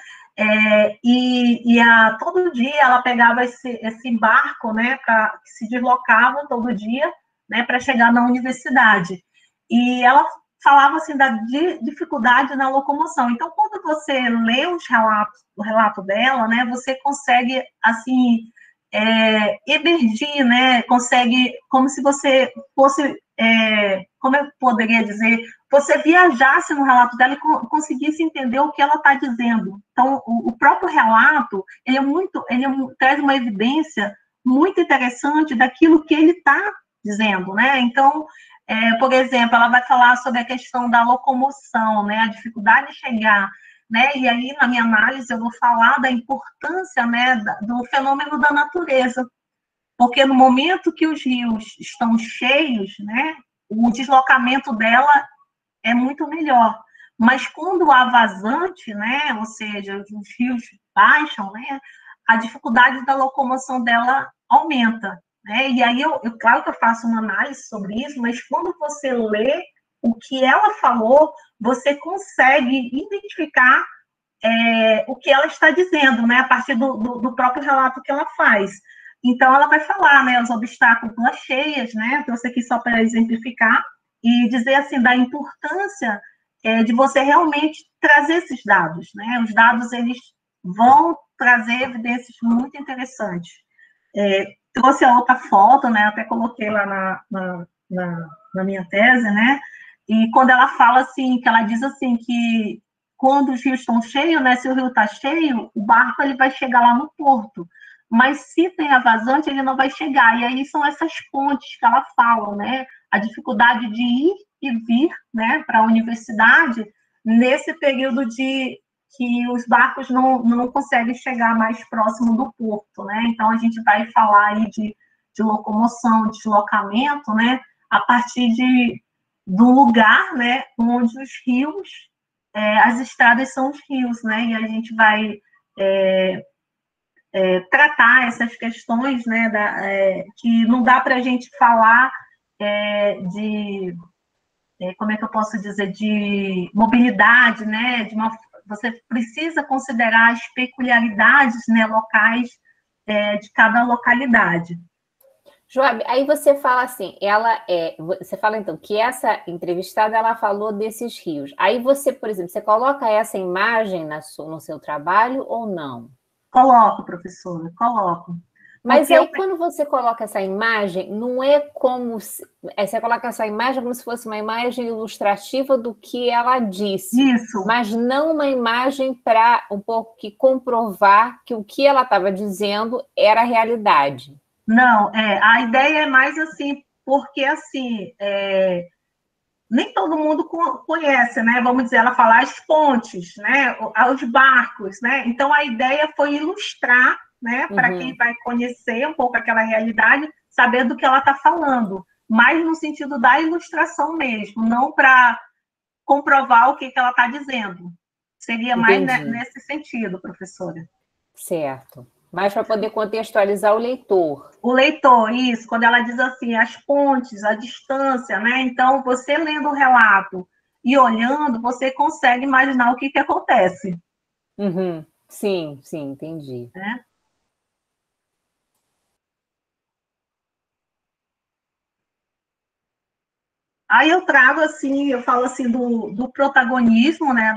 todo dia ela pegava esse barco, né, que se deslocava todo dia, né, para chegar na universidade. E ela falava assim da dificuldade na locomoção. Então, quando você lê o relato dela, né, você consegue assim emergir, né, consegue como se você fosse, como eu poderia dizer, você viajasse no relato dela e conseguisse entender o que ela está dizendo. Então, o próprio relato, traz uma evidência muito interessante daquilo que ele está dizendo, né? Então, por exemplo, ela vai falar sobre a questão da locomoção, né? A dificuldade de chegar, né? E aí, na minha análise, eu vou falar da importância, né, do fenômeno da natureza, porque no momento que os rios estão cheios, né, o deslocamento dela é muito melhor. Mas quando há vazante, né, ou seja, os rios baixam, né, a dificuldade da locomoção dela aumenta, né? E aí, claro que eu faço uma análise sobre isso, mas quando você lê o que ela falou, você consegue identificar o que ela está dizendo, né, a partir do próprio relato que ela faz. Então, ela vai falar, né, os obstáculos das cheias, né, trouxe aqui só para exemplificar, e dizer, assim, da importância de você realmente trazer esses dados, né, os dados, eles vão trazer evidências muito interessantes. Trouxe a outra foto, né, até coloquei lá na minha tese, né, e quando ela fala, assim, que ela diz, assim, que quando os rios estão cheios, né, se o rio está cheio, o barco ele vai chegar lá no porto. Mas se tem a vazante, ele não vai chegar. E aí são essas pontes que ela fala, né? A dificuldade de ir e vir, né, para a universidade nesse período que os barcos não conseguem chegar mais próximo do porto, né? Então a gente vai falar aí de locomoção, deslocamento, né? A partir do lugar, né, onde os rios as estradas são os rios, né? E a gente vai tratar essas questões, né? Que não dá para a gente falar como é que eu posso dizer, de mobilidade, né? Você precisa considerar as peculiaridades, né, locais de cada localidade. Joab, aí você fala assim, você fala então que essa entrevistada ela falou desses rios. Aí você, por exemplo, você coloca essa imagem no seu trabalho ou não? Coloco, professora, coloco. Mas aí quando você coloca essa imagem, não é como você coloca essa imagem como se fosse uma imagem ilustrativa do que ela disse. Isso. Mas não uma imagem para um pouco que comprovar que o que ela estava dizendo era a realidade. Não, a ideia é mais assim, porque assim, nem todo mundo conhece, né? Vamos dizer, ela fala as pontes, né? Os barcos, né? Então a ideia foi ilustrar, né? Para quem vai conhecer um pouco aquela realidade, saber do que ela está falando, mas no sentido da ilustração mesmo, não para comprovar o que ela está dizendo. Seria mais nesse sentido, professora. Certo. Mas para poder contextualizar o leitor. O leitor, isso, quando ela diz assim, as pontes, a distância, né? Então, você lendo o relato e olhando, você consegue imaginar o que acontece. Uhum. Sim, entendi. Aí eu trago, assim, eu falo assim do protagonismo, né,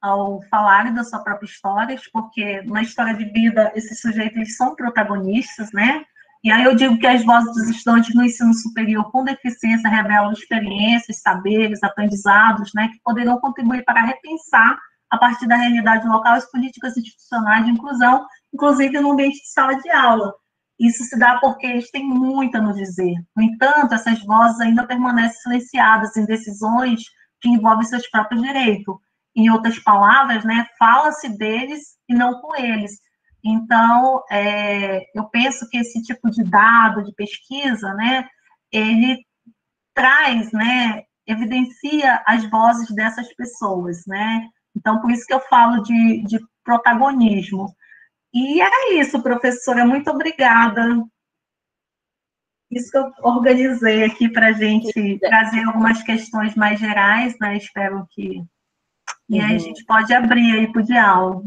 ao falar da sua própria história, porque na história de vida esses sujeitos eles são protagonistas, né? E aí eu digo que as vozes dos estudantes no ensino superior com deficiência revelam experiências, saberes, aprendizados, né, que poderão contribuir para repensar, a partir da realidade local, as políticas institucionais de inclusão, inclusive no ambiente de sala de aula. Isso se dá porque eles têm muito a nos dizer. No entanto, essas vozes ainda permanecem silenciadas em decisões que envolvem seus próprios direitos. Em outras palavras, né, fala-se deles e não com eles. Então, eu penso que esse tipo de dado, de pesquisa, né, ele traz, né, evidencia as vozes dessas pessoas, né? Então, por isso que eu falo de protagonismo. E era isso, professora, muito obrigada. Isso que eu organizei aqui para a gente trazer algumas questões mais gerais, né? Espero que... E aí a gente pode abrir aí para o diálogo.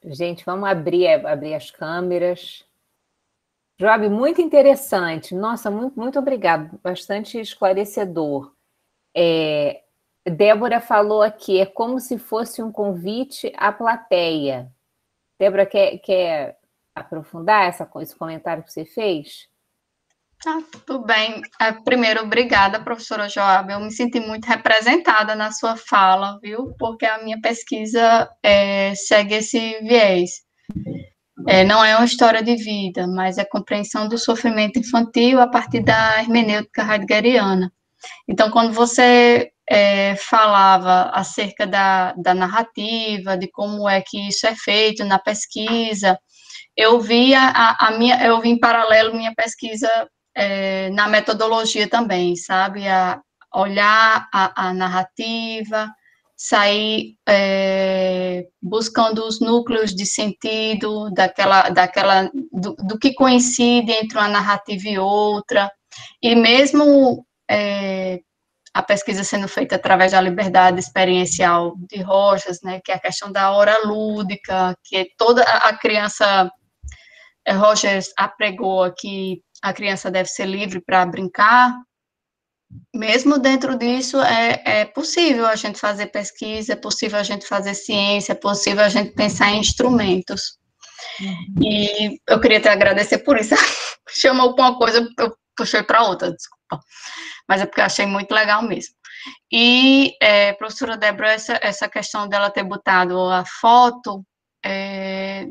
Gente, vamos abrir as câmeras. Joab, muito interessante. Nossa, muito obrigado. Bastante esclarecedor. Débora falou aqui, é como se fosse um convite à plateia. Débora, quer aprofundar esse comentário que você fez? Tudo bem. Primeiro, obrigada, professora Joab. Eu me senti muito representada na sua fala, viu? Porque a minha pesquisa segue esse viés. Não é uma história de vida, mas é compreensão do sofrimento infantil a partir da hermenêutica heideggeriana. Então, quando você falava acerca da narrativa, de como é que isso é feito na pesquisa, eu vi eu vi em paralelo minha pesquisa na metodologia também, sabe? A olhar a narrativa, sair buscando os núcleos de sentido do que coincide entre uma narrativa e outra, e mesmo a pesquisa sendo feita através da liberdade experiencial de Rojas, né, que é a questão da hora lúdica, que toda a criança, Rojas apregou que a criança deve ser livre para brincar. Mesmo dentro disso, é possível a gente fazer pesquisa, é possível a gente fazer ciência, é possível a gente pensar em instrumentos. E eu queria te agradecer por isso. Chamou para uma coisa, eu puxei para outra, desculpa. Mas é porque eu achei muito legal mesmo. E, professora Débora, essa questão dela ter botado a foto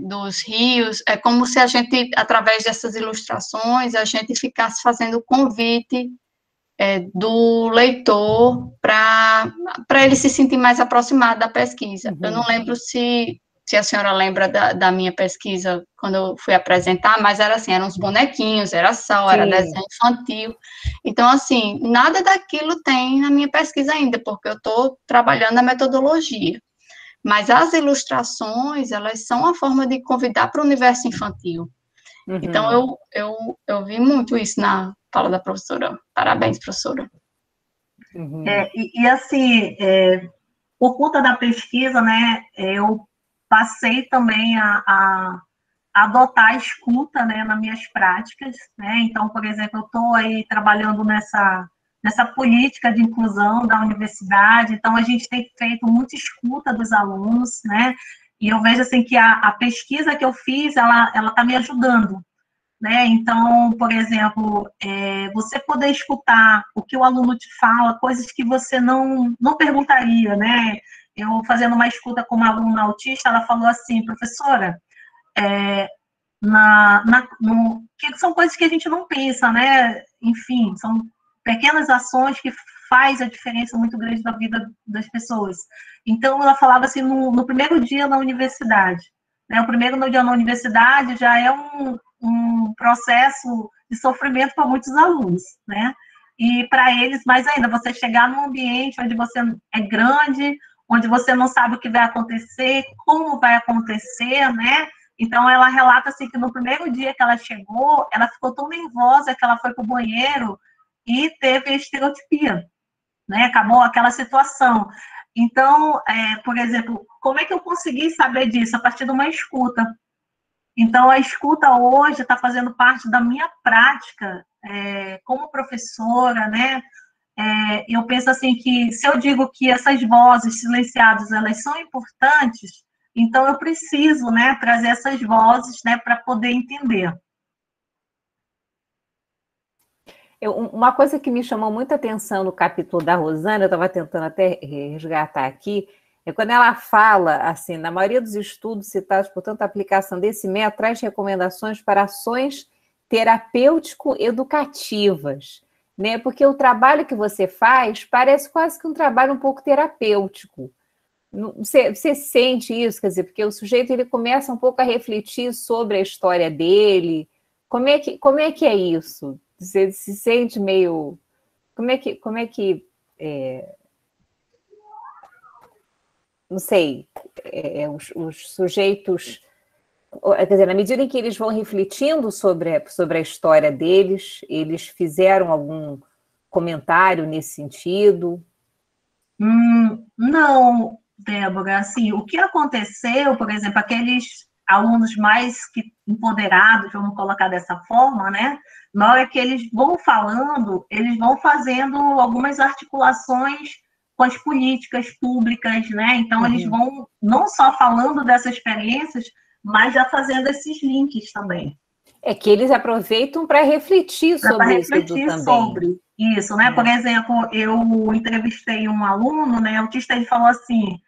dos rios, é como se a gente, através dessas ilustrações, a gente ficasse fazendo o convite do leitor para ele se sentir mais aproximado da pesquisa. Eu não lembro se a senhora lembra da minha pesquisa, quando eu fui apresentar, mas era assim, eram uns bonequinhos, era sal, era desenho infantil. Então, assim, nada daquilo tem na minha pesquisa ainda, porque eu estou trabalhando a metodologia. Mas as ilustrações, elas são a forma de convidar para o universo infantil. Então, eu vi muito isso na fala da professora. Parabéns, professora. Assim, por conta da pesquisa, né, eu passei também a adotar a escuta, né, nas minhas práticas, né? Então, por exemplo, eu estou aí trabalhando nessa política de inclusão da universidade, então a gente tem feito muita escuta dos alunos, né? E eu vejo assim que a pesquisa que eu fiz, ela está me ajudando, né? Então, por exemplo, você poder escutar o que o aluno te fala, coisas que você não perguntaria, né? Eu fazendo uma escuta com uma aluna autista, ela falou assim, professora, que são coisas que a gente não pensa, né? Enfim, são pequenas ações que faz a diferença muito grande na vida das pessoas. Então, ela falava assim, no primeiro dia na universidade, né? O primeiro dia na universidade já é um processo de sofrimento para muitos alunos, né? E para eles, mais ainda, você chegar num ambiente onde você é grande, onde você não sabe o que vai acontecer, como vai acontecer, né? Então, ela relata assim que no primeiro dia que ela chegou, ela ficou tão nervosa que ela foi para o banheiro e teve a estereotipia, né? Acabou aquela situação. Então, por exemplo, como é que eu consegui saber disso? A partir de uma escuta. Então, a escuta hoje está fazendo parte da minha prática como professora, né? eu penso assim que se eu digo que essas vozes silenciadas, elas são importantes, então eu preciso, né, trazer essas vozes, né, para poder entender. Uma coisa que me chamou muita atenção no capítulo da Rosana, eu estava tentando até resgatar aqui, é quando ela fala, assim, na maioria dos estudos citados, portanto, a aplicação desse método traz recomendações para ações terapêutico-educativas, né? Porque o trabalho que você faz parece quase que um trabalho um pouco terapêutico. Você sente isso, quer dizer, porque o sujeito ele começa um pouco a refletir sobre a história dele. Como é que é isso? Você se sente meio... Como é que não sei, os sujeitos... Quer dizer, na medida em que eles vão refletindo sobre a história deles, eles fizeram algum comentário nesse sentido? Não, Débora, assim, o que aconteceu, por exemplo, aqueles alunos mais empoderados, vamos colocar dessa forma, né? Na hora que eles vão falando, eles vão fazendo algumas articulações com as políticas públicas, né? Então, eles vão não só falando dessas experiências, mas já fazendo esses links também. É que eles aproveitam para refletir sobre isso também. Sobre isso, né? Por exemplo, eu entrevistei um aluno, né? Autista, ele falou assim: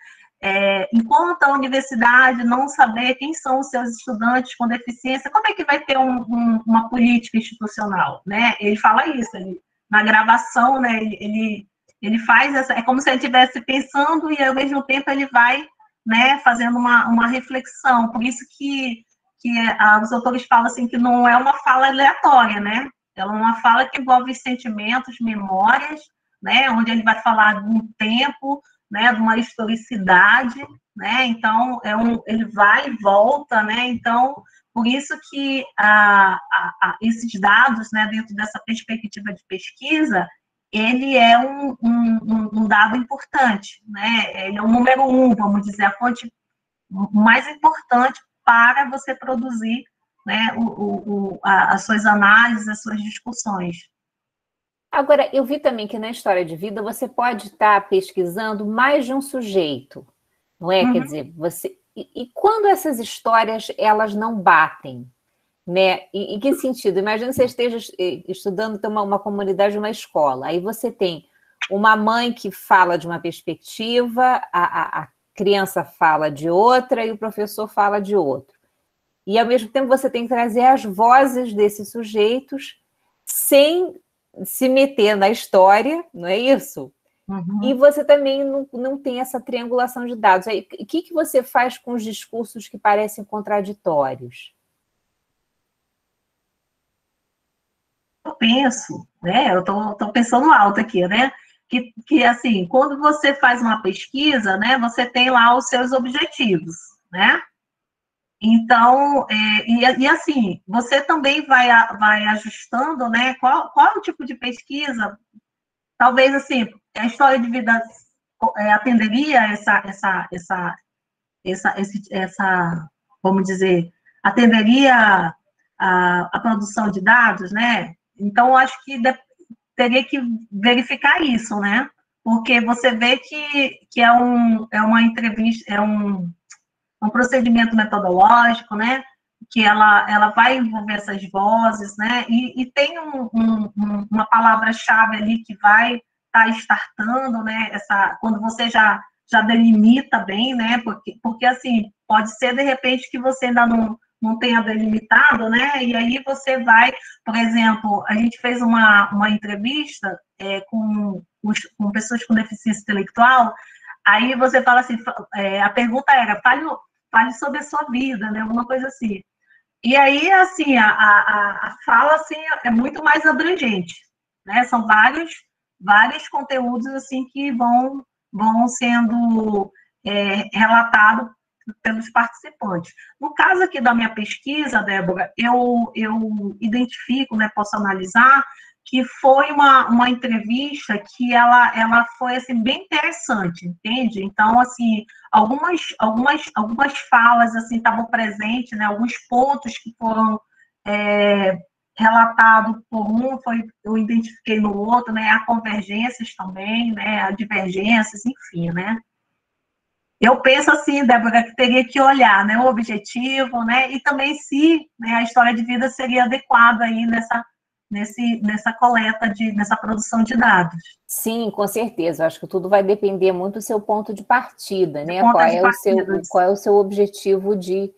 enquanto a universidade não saber quem são os seus estudantes com deficiência, como é que vai ter uma política institucional, né? Ele fala isso, na gravação, né? Ele faz essa, é como se ele estivesse pensando e ao mesmo tempo ele vai, né, fazendo uma reflexão. Por isso que os autores falam assim que não é uma fala aleatória, né? Ela é uma fala que envolve sentimentos, memórias, né? Onde ele vai falar de um tempo, né? De uma historicidade, né? Então, ele vai e volta, né? Então, por isso que esses dados, né? Dentro dessa perspectiva de pesquisa, ele é um dado importante, né? Ele é o número 1, vamos dizer, a fonte mais importante para você produzir, né, as suas análises, as suas discussões. Agora, eu vi também que na história de vida você pode estar pesquisando mais de um sujeito, não é? Quer dizer, você... E quando essas histórias, elas não batem, né? Em que sentido? Imagina que você esteja estudando uma comunidade, uma escola, aí você tem uma mãe que fala de uma perspectiva, a criança fala de outra e o professor fala de outro. E, ao mesmo tempo, você tem que trazer as vozes desses sujeitos sem se meter na história, não é isso? E você também não tem essa triangulação de dados. Aí, o que você faz com os discursos que parecem contraditórios? Eu penso, né? Eu estou pensando alto aqui, né? Que, assim, quando você faz uma pesquisa, né? Você tem lá os seus objetivos, né? Então, assim, você também vai ajustando, né? Qual é o tipo de pesquisa? Talvez, assim, a história de vida atenderia vamos dizer, atenderia a produção de dados, né? Então, eu acho que teria que verificar isso, né? Porque você vê que é uma entrevista, é um procedimento metodológico, né? Que ela vai envolver essas vozes, né? E tem uma palavra-chave ali que vai estar startando, né? Quando você já delimita bem, né? Porque assim, pode ser de repente que você ainda não tenha delimitado, né? E aí você vai, por exemplo, a gente fez uma entrevista com pessoas com deficiência intelectual. Aí você fala assim, a pergunta era, fale sobre a sua vida, né? Alguma coisa assim. E aí, assim, a fala, assim, é muito mais abrangente, né? São vários conteúdos, assim, que vão sendo relatados pelos participantes. No caso aqui da minha pesquisa, Débora, eu identifico, né, posso analisar, que foi uma entrevista que ela foi, assim, bem interessante, entende? Então, assim, algumas falas, assim, estavam presentes, né, alguns pontos que foram relatado por um, eu identifiquei no outro, né? Há convergências também, né? Há divergências, enfim, né? Eu penso assim, Débora, que teria que olhar, né, o objetivo, né, e também se, né, a história de vida seria adequada aí nessa coleta, nessa produção de dados. Sim, com certeza. Eu acho que tudo vai depender muito do seu ponto de partida, né? Qual é o seu objetivo de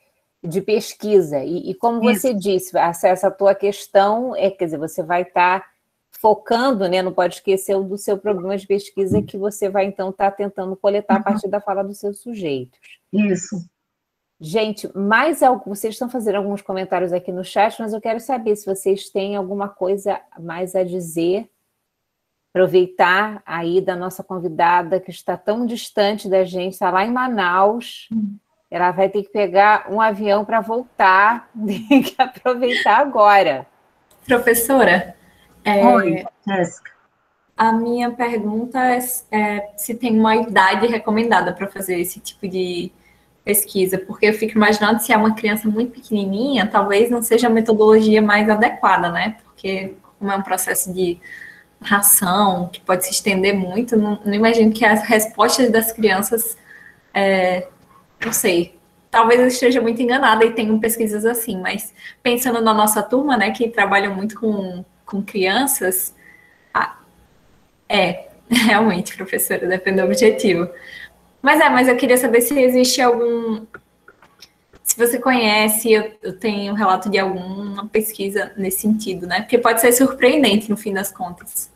pesquisa? E como você disse, essa tua questão quer dizer, você vai estar focando, né? Não pode esquecer do seu problema de pesquisa que você vai, então, estar tentando coletar a partir da fala dos seus sujeitos. Isso. Gente, vocês estão fazendo alguns comentários aqui no chat, mas eu quero saber se vocês têm alguma coisa mais a dizer, aproveitar aí da nossa convidada, que está tão distante da gente, está lá em Manaus, ela vai ter que pegar um avião para voltar, tem que aproveitar agora. Professora, Oi, Jéssica. A minha pergunta é se tem uma idade recomendada para fazer esse tipo de pesquisa, porque eu fico imaginando se é uma criança muito pequenininha, talvez não seja a metodologia mais adequada, né? Porque como é um processo de ração, que pode se estender muito, não imagino que as respostas das crianças, não sei, talvez eu esteja muito enganada e tenham pesquisas assim, mas pensando na nossa turma, né, que trabalham muito com crianças, realmente, professora, depende do objetivo. Mas eu queria saber se existe se você conhece, eu tenho um relato de alguma pesquisa nesse sentido, né? Porque pode ser surpreendente no fim das contas.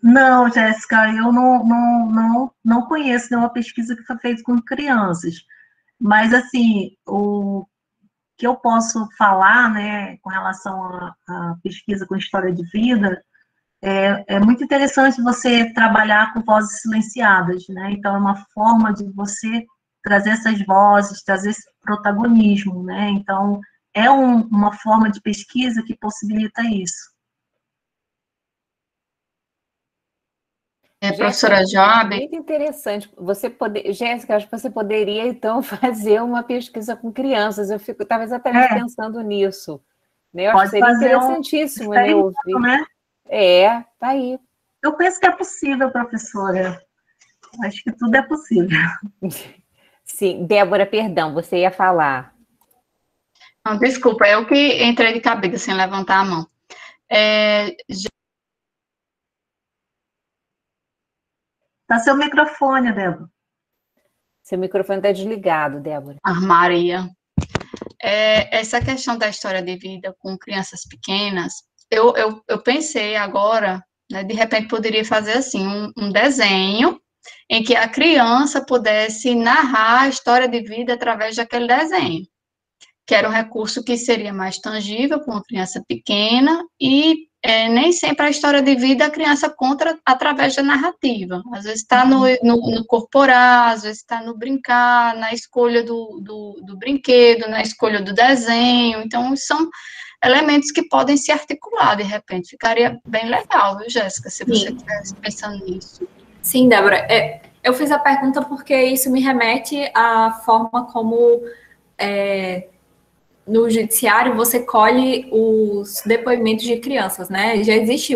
Não, Jéssica, eu não conheço nenhuma pesquisa que foi feita com crianças. Mas, assim, o que eu posso falar, né, com relação à pesquisa com história de vida, é muito interessante você trabalhar com vozes silenciadas, né? Então, é uma forma de você trazer essas vozes, trazer esse protagonismo, né? Então, é uma forma de pesquisa que possibilita isso. Professora Joab. Muito interessante. Jéssica, acho que você poderia, então, fazer uma pesquisa com crianças. Eu estava exatamente pensando nisso. Né? Eu acho que seria interessantíssimo, né, ouvir. Né? Tá aí. Eu penso que é possível, professora. Acho que tudo é possível. Sim, Débora, perdão, você ia falar. Não, desculpa, eu que entrei de cabeça sem levantar a mão. Tá seu microfone, Débora. Seu microfone está desligado, Débora. Maria. Essa questão da história de vida com crianças pequenas, eu pensei agora, né, de repente poderia fazer assim, um desenho em que a criança pudesse narrar a história de vida através daquele desenho, que era um recurso que seria mais tangível para uma criança pequena e nem sempre a história de vida a criança conta através da narrativa. Às vezes está no corporar, às vezes está no brincar, na escolha do brinquedo, na escolha do desenho. Então, são elementos que podem se articular, de repente. Ficaria bem legal, viu, Jéssica, se você estivesse pensando nisso. Sim, Débora. Eu fiz a pergunta porque isso me remete à forma como... no judiciário, você colhe os depoimentos de crianças, né? Já existe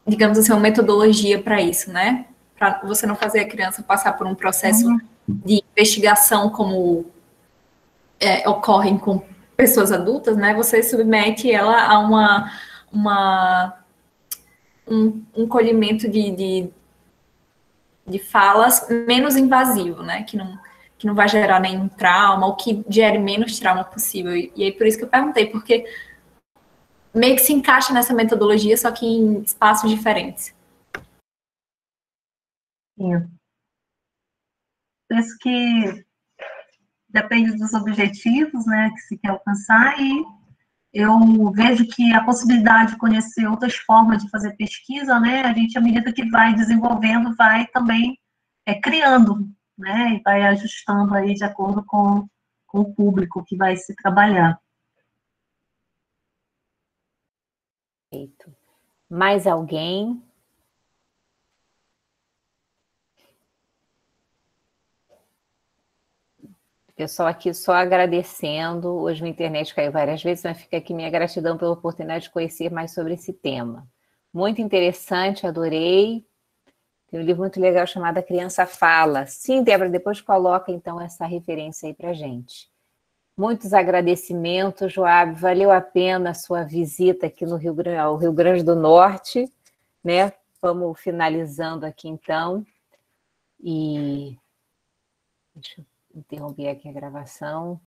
digamos assim, uma metodologia para isso, né? Para você não fazer a criança passar por um processo de investigação como ocorrem com pessoas adultas, né? Você submete ela a um colhimento de falas menos invasivo, né? Que não vai gerar nenhum trauma, ou que gere menos trauma possível. E aí, por isso que eu perguntei, porque meio que se encaixa nessa metodologia, só que em espaços diferentes. Sim. Penso que depende dos objetivos, né, que se quer alcançar, e eu vejo que a possibilidade de conhecer outras formas de fazer pesquisa, né, a gente, à medida que vai desenvolvendo, vai também criando, né, e vai ajustando aí de acordo com o público que vai se trabalhar. Perfeito. Mais alguém? Pessoal aqui só agradecendo. Hoje a internet caiu várias vezes, mas fica aqui minha gratidão pela oportunidade de conhecer mais sobre esse tema. Muito interessante, adorei. Tem um livro muito legal chamado A Criança Fala. Sim, Débora, depois coloca então essa referência aí para gente. Muitos agradecimentos, Joab. Valeu a pena a sua visita aqui no ao Rio Grande do Norte, né? Vamos finalizando aqui então. E deixa eu interromper aqui a gravação.